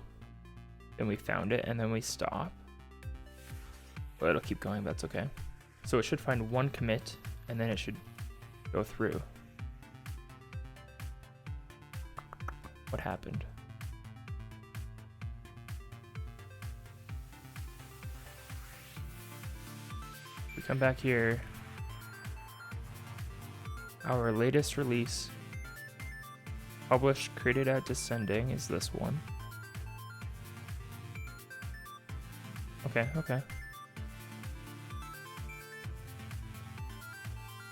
then we found it and then we stop. But it'll keep going, that's okay. So it should find one commit and then it should go through. What happened? come back here. Our latest release, published, created at descending, is this one. Okay. Okay,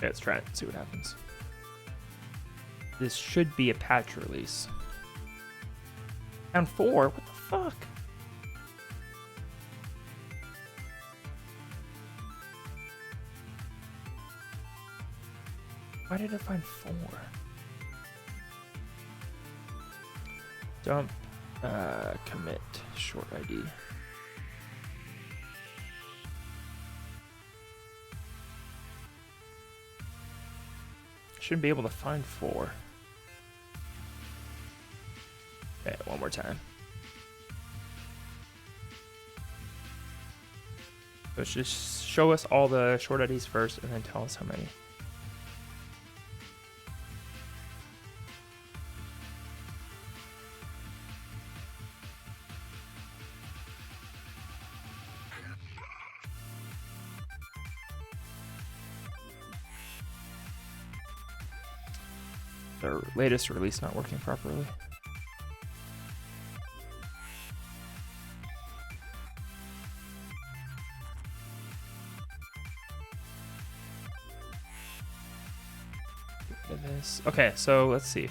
let's try it, see what happens. This should be a patch release. Down 4? What the fuck? Why did I find 4? Dump, commit, short ID. Shouldn't be able to find 4. Okay, one more time. So just show us all the short IDs first and then tell us how many. The latest release not working properly. This. Okay, so let's see.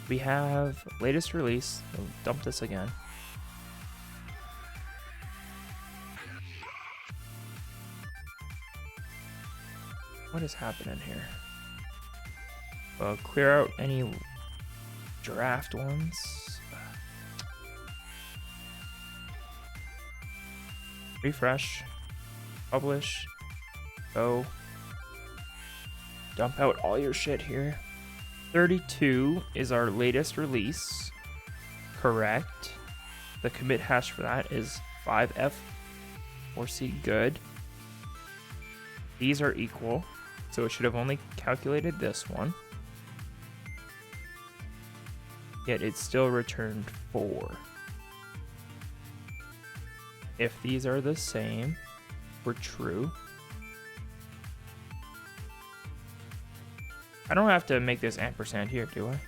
We have latest release. We'll dump this again. What is happening here? Well, clear out any draft ones. Refresh. Publish. Go. Dump out all your shit here. 32 is our latest release. Correct. The commit hash for that is 5F4C good. These are equal, so it should have only calculated this one. Yet it still returned 4. If these are the same, we're true. I don't have to make this ampersand here, do I?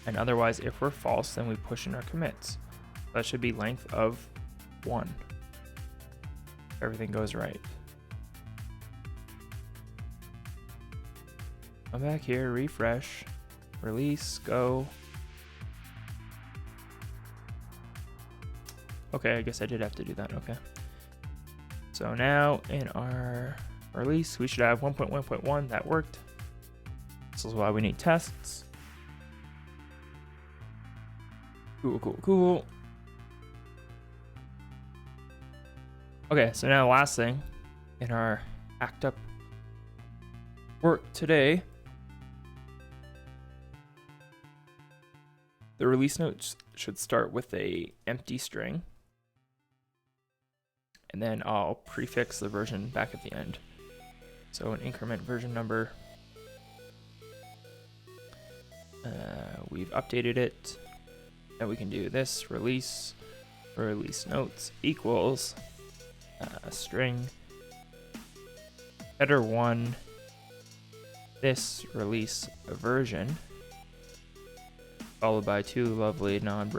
And otherwise, if we're false, then we push in our commits. That should be length of 1. Everything goes right. Come back here, refresh, release, go. Okay, I guess I did have to do that, okay. So now in our release, we should have 1.1.1, that worked. This is why we need tests. Cool. Okay, so now the last thing in our act up work today, the release notes should start with a empty string, and then I'll prefix the version back at the end. So an increment version number. We've updated it. Now we can do this release notes equals string header 1 this release version, followed by 2 lovely line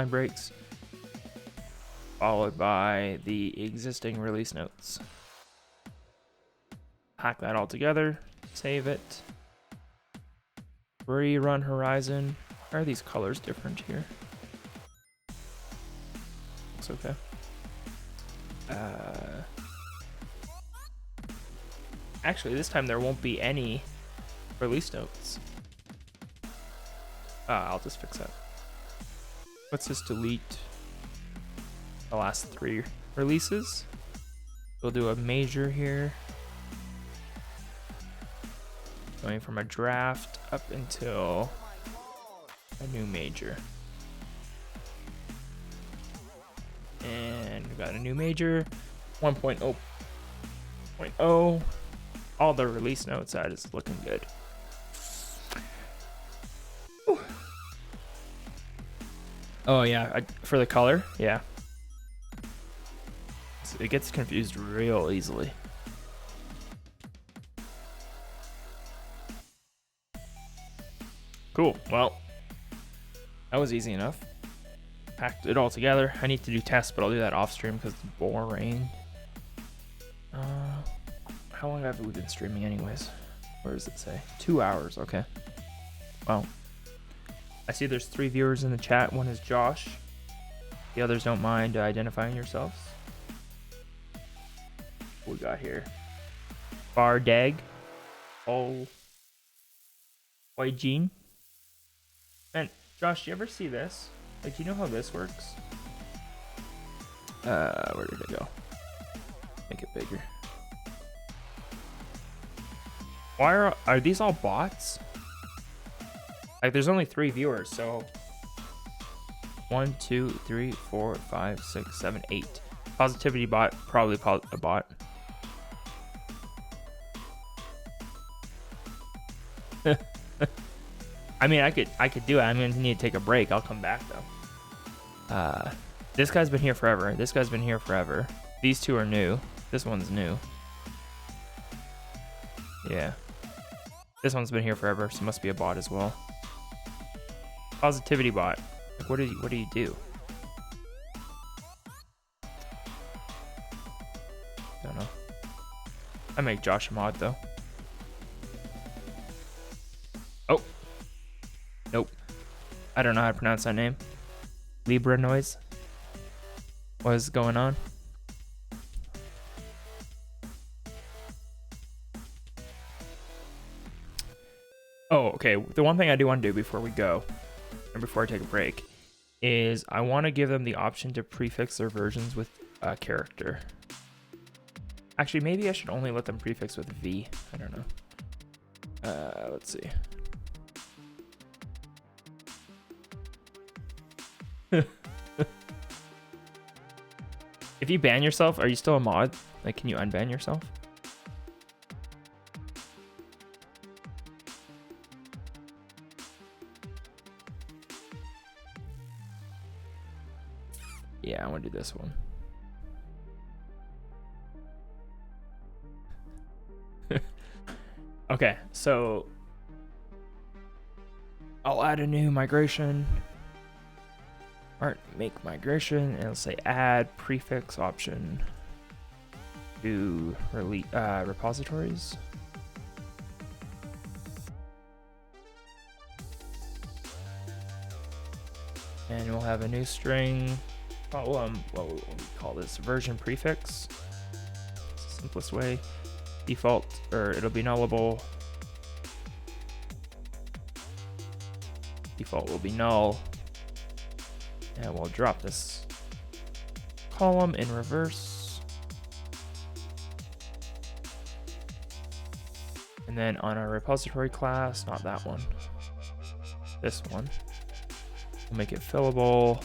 breaks, followed by the existing release notes. Hack that all together, save it, rerun Horizon. Why are these colors different here? Looks okay. Actually, this time there won't be any release notes. I'll just fix that. Let's just delete the last 3 releases. We'll do a major here, going from a draft up until a new major. And we've got a new major, 1.0.0. All the release notes, that is looking good. Oh yeah, for the color, yeah. So it gets confused real easily. Cool. Well, that was easy enough. Packed it all together. I need to do tests, but I'll do that off stream because it's boring. How long have we been streaming anyways? Where does it say? 2 hours. Okay. Well, I see there's 3 viewers in the chat. One is Josh. The others don't mind identifying yourselves. What we got here? Bardeg. Oh. White Jean. And Josh, do you ever see this? Like, do you know how this works? Where did it go? Make it bigger. Why are these all bots? Like, there's only 3 viewers, so 1, 2, 3, 4, 5, 6, 7, 8. Positivity bot, probably a bot. I mean, I could do it. I'm gonna need to take a break. I'll come back though. This guy's been here forever. This guy's been here forever. These 2 are new. This one's new. Yeah. This one's been here forever, so it must be a bot as well. Positivity bot. Like, what do you do? Don't know. I make Josh a mod though. Oh. Nope. I don't know how to pronounce that name. Libra noise. What is going on? Oh, okay. The one thing I do want to do before we go, and before I take a break, is I want to give them the option to prefix their versions with a character. Actually, maybe I should only let them prefix with V. I don't know. Let's see. If you ban yourself, are you still a mod? Like, can you unban yourself? Yeah, I want to do this one. Okay, so I'll add a new migration. Or make migration, and it'll say add prefix option to repositories. And we'll have a new string. What will we call this? Version prefix. It's the simplest way. Default, or it'll be nullable. Default will be null. And we'll drop this column in reverse. And then on our repository class, not that one, this one, we'll make it fillable.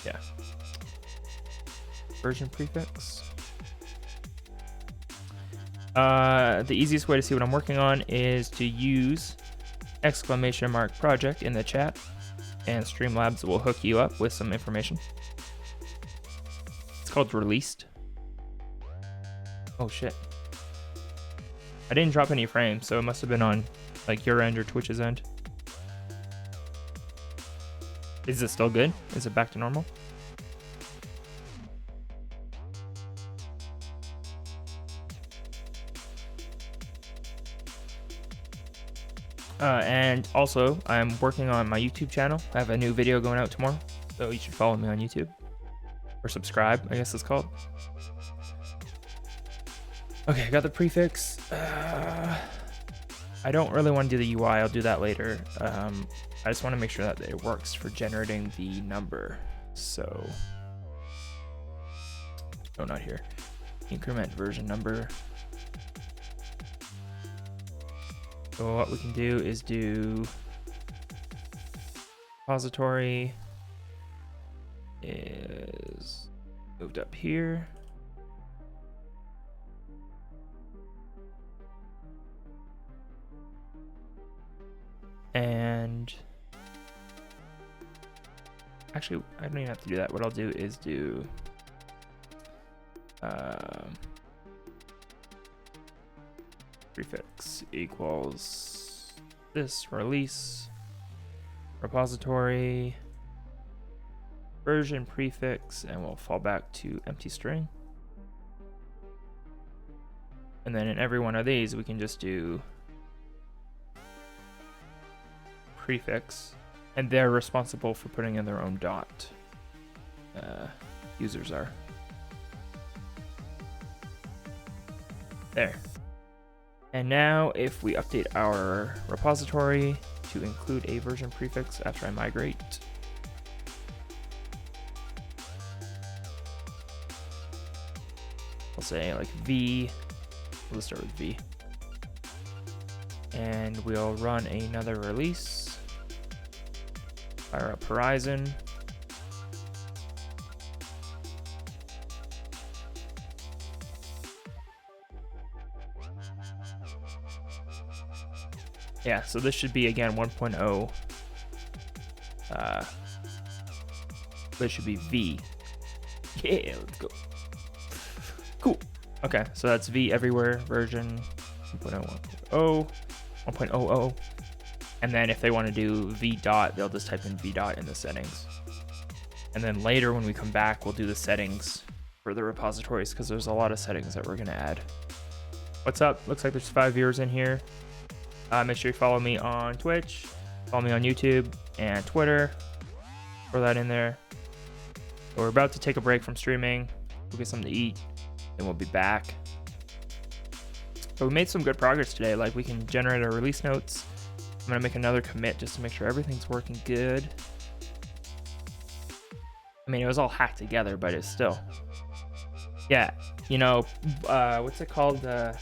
Yeah. Version prefix. The easiest way to see what I'm working on is to use !project in the chat, and Streamlabs will hook you up with some information. It's called released. Oh shit. I didn't drop any frames, so it must have been on like your end or Twitch's end. Is it still good? Is it back to normal? And also, I'm working on my YouTube channel. I have a new video going out tomorrow, so you should follow me on YouTube. Or subscribe, I guess it's called. Okay, I got the prefix. I don't really want to do the UI. I'll do that later. I just want to make sure that it works for generating the number. So, oh, not here. Increment version number. So what we can do is do repository is moved up here. And actually, I don't even have to do that. What I'll do is do prefix equals this release repository version prefix, and we'll fall back to empty string. And then in every one of these, we can just do prefix, and they're responsible for putting in their own dot. Users are. There. And now if we update our repository to include a version prefix after I migrate, I'll say like V, let's start with V. And we'll run another release. Fire up Horizon. Yeah, so this should be again 1.0. This should be V. Yeah, let's go. Cool. Okay, so that's V everywhere version 1.0, 1.00. And then if they want to do V dot, they'll just type in V dot in the settings. And then later when we come back, we'll do the settings for the repositories because there's a lot of settings that we're going to add. What's up? Looks like there's 5 viewers in here. Make sure you follow me on Twitch, follow me on YouTube and Twitter. Throw that in there. So we're about to take a break from streaming. We'll get something to eat, and we'll be back. But we made some good progress today. Like, we can generate our release notes. I'm gonna make another commit just to make sure everything's working good. I mean, it was all hacked together, but it's still. Yeah, you know, what's it called? What's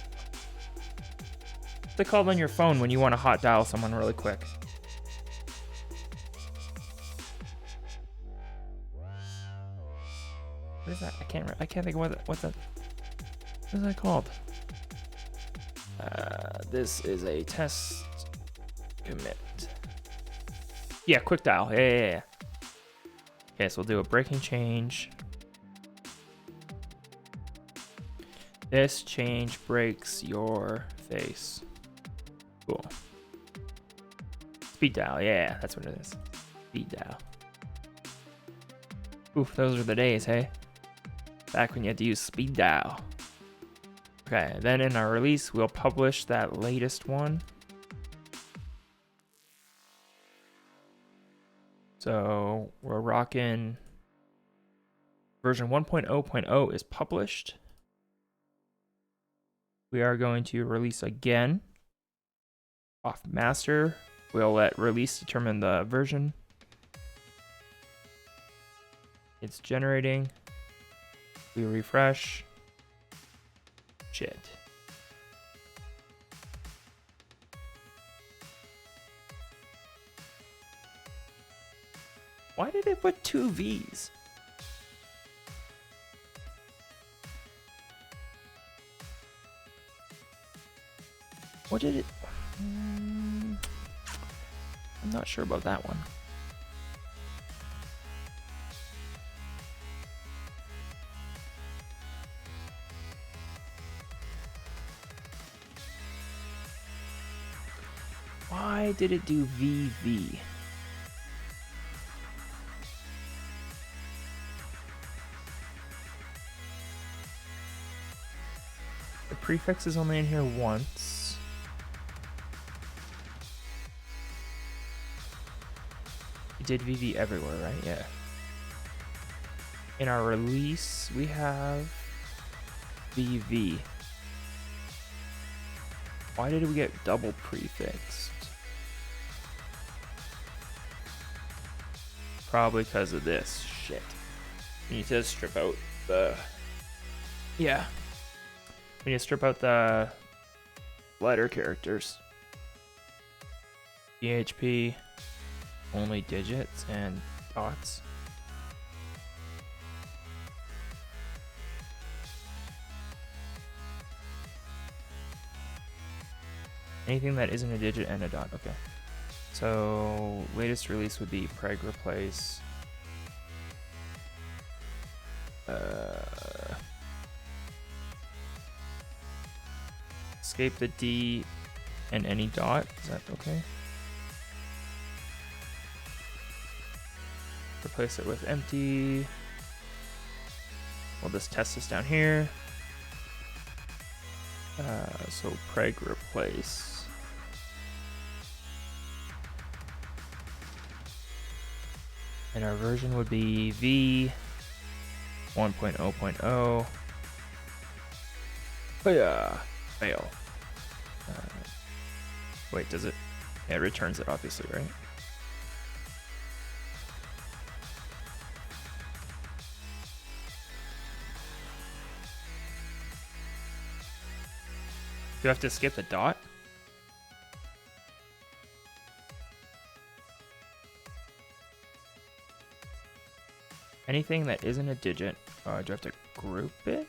it called on your phone when you want to hot dial someone really quick? What is that? I can't think of what is that called? This is a test commit. Yeah, quick dial. Yeah. Okay, so we'll do a breaking change. This change breaks your face. Cool. Speed dial. Yeah, that's what it is. Speed dial. Oof, those are the days, hey? Back when you had to use speed dial. Okay, then in our release, we'll publish that latest one. So we're rocking version 1.0.0 is published. We are going to release again. Off master, we'll let release determine the version. It's generating. We refresh. Shit. Why did it put 2 V's? What did it? I'm not sure about that one. Why did it do VV? The prefix is only in here once. It did VV everywhere, right? Yeah. In our release, we have VV. Why did we get double prefixed? Probably because of this shit. We need to strip out the... Yeah. We need to strip out the letter characters. PHP, only digits and dots. Anything that isn't a digit and a dot, okay. So latest release would be preg replace Escape the D and any dot. Is that okay? Replace it with empty. We'll just test this down here. So preg replace. And our version would be V 1.0.0. Oh yeah, fail. Wait, does it? Yeah, it returns it obviously, right? Do you have to skip the dot? Anything that isn't a digit, do I have to group it?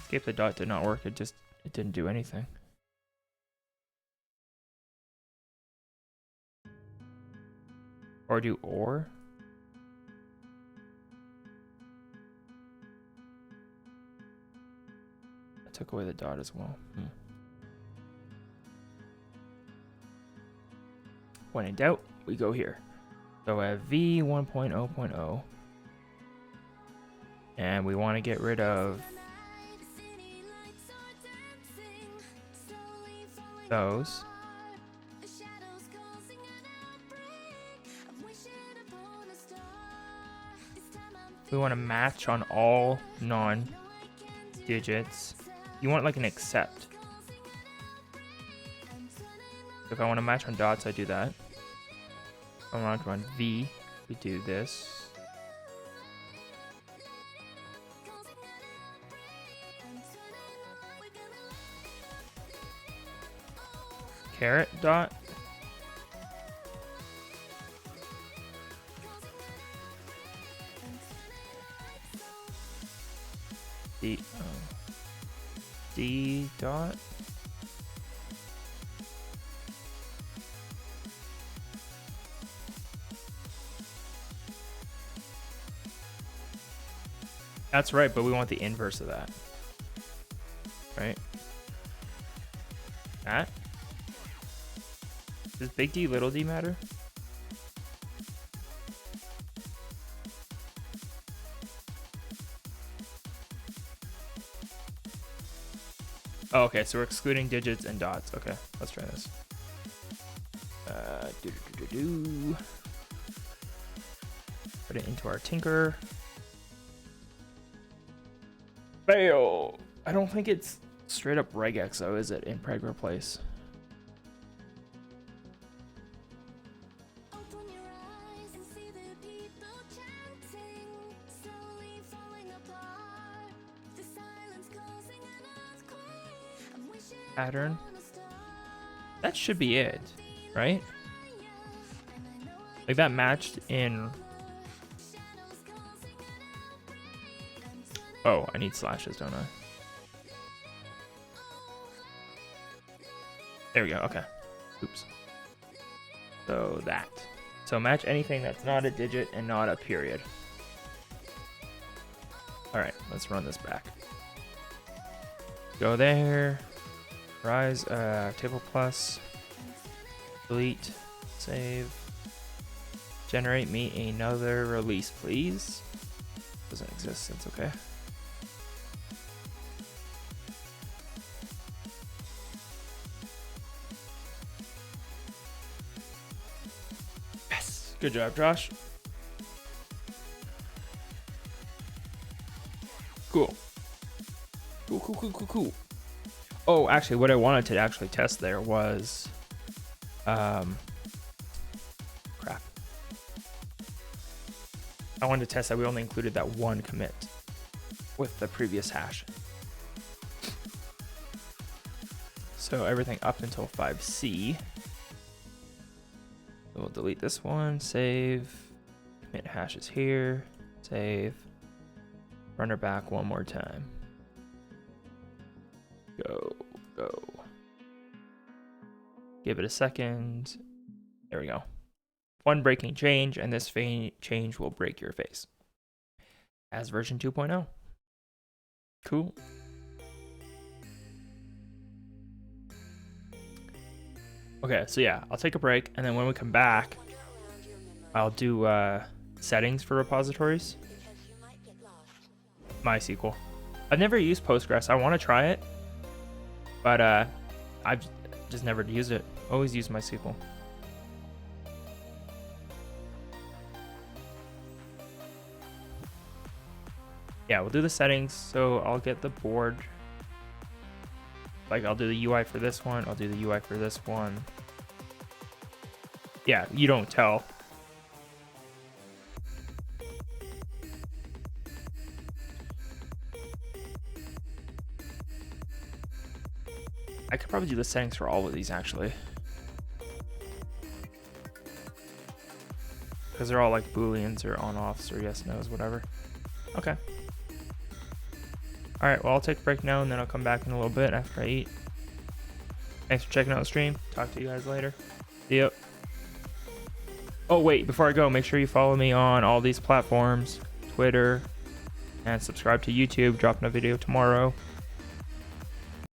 Skip the dot did not work, it didn't do anything. Or do or? I took away the dot as well. When in doubt, we go here. So I have V 1.0.0. And we want to get rid of those. We want to match on all non-digits. You want like an except. If I want to match on dots, I do that. If I want to run V, we do this. Caret dot. D dot. That's right, but we want the inverse of that. Right? That? Does big D, little d matter? Oh, okay, so we're excluding digits and dots. Okay, let's try this. Put it into our tinker. Fail! I don't think it's straight up regex though, is it, in preg replace? Pattern. That should be it, right? Like that matched in. Oh, I need slashes, don't I? There we go. Okay. Oops. So that. So match anything that's not a digit and not a period. All right, let's run this back. Go there. Rise, table plus, delete, save, generate me another release, please. Doesn't exist, it's okay. Yes, good job, Josh. Cool. Cool. Oh, actually, what I wanted to actually test there was, crap. I wanted to test that we only included that one commit with the previous hash. So everything up until 5C. We'll delete this one, save, commit hash is here, save, run her back one more time. Go. Give it a second. There we go. One breaking change, and this change will break your face. as version 2.0. Cool. Okay, so yeah, I'll take a break, and then when we come back, I'll do settings for repositories. MySQL. I've never used Postgres. I want to try it, but I've just never used it. Always use MySQL. Yeah, we'll do the settings. So I'll get the board. Like, I'll do the UI for this one. I'll do the UI for this one. Yeah, you don't tell. I could probably do the settings for all of these, actually. Because they're all like booleans or on-offs or yes-nos, whatever. Okay. All right, well, I'll take a break now, and then I'll come back in a little bit after I eat. Thanks for checking out the stream. Talk to you guys later. See ya. Oh, wait, before I go, make sure you follow me on all these platforms, Twitter, and subscribe to YouTube, dropping a video tomorrow.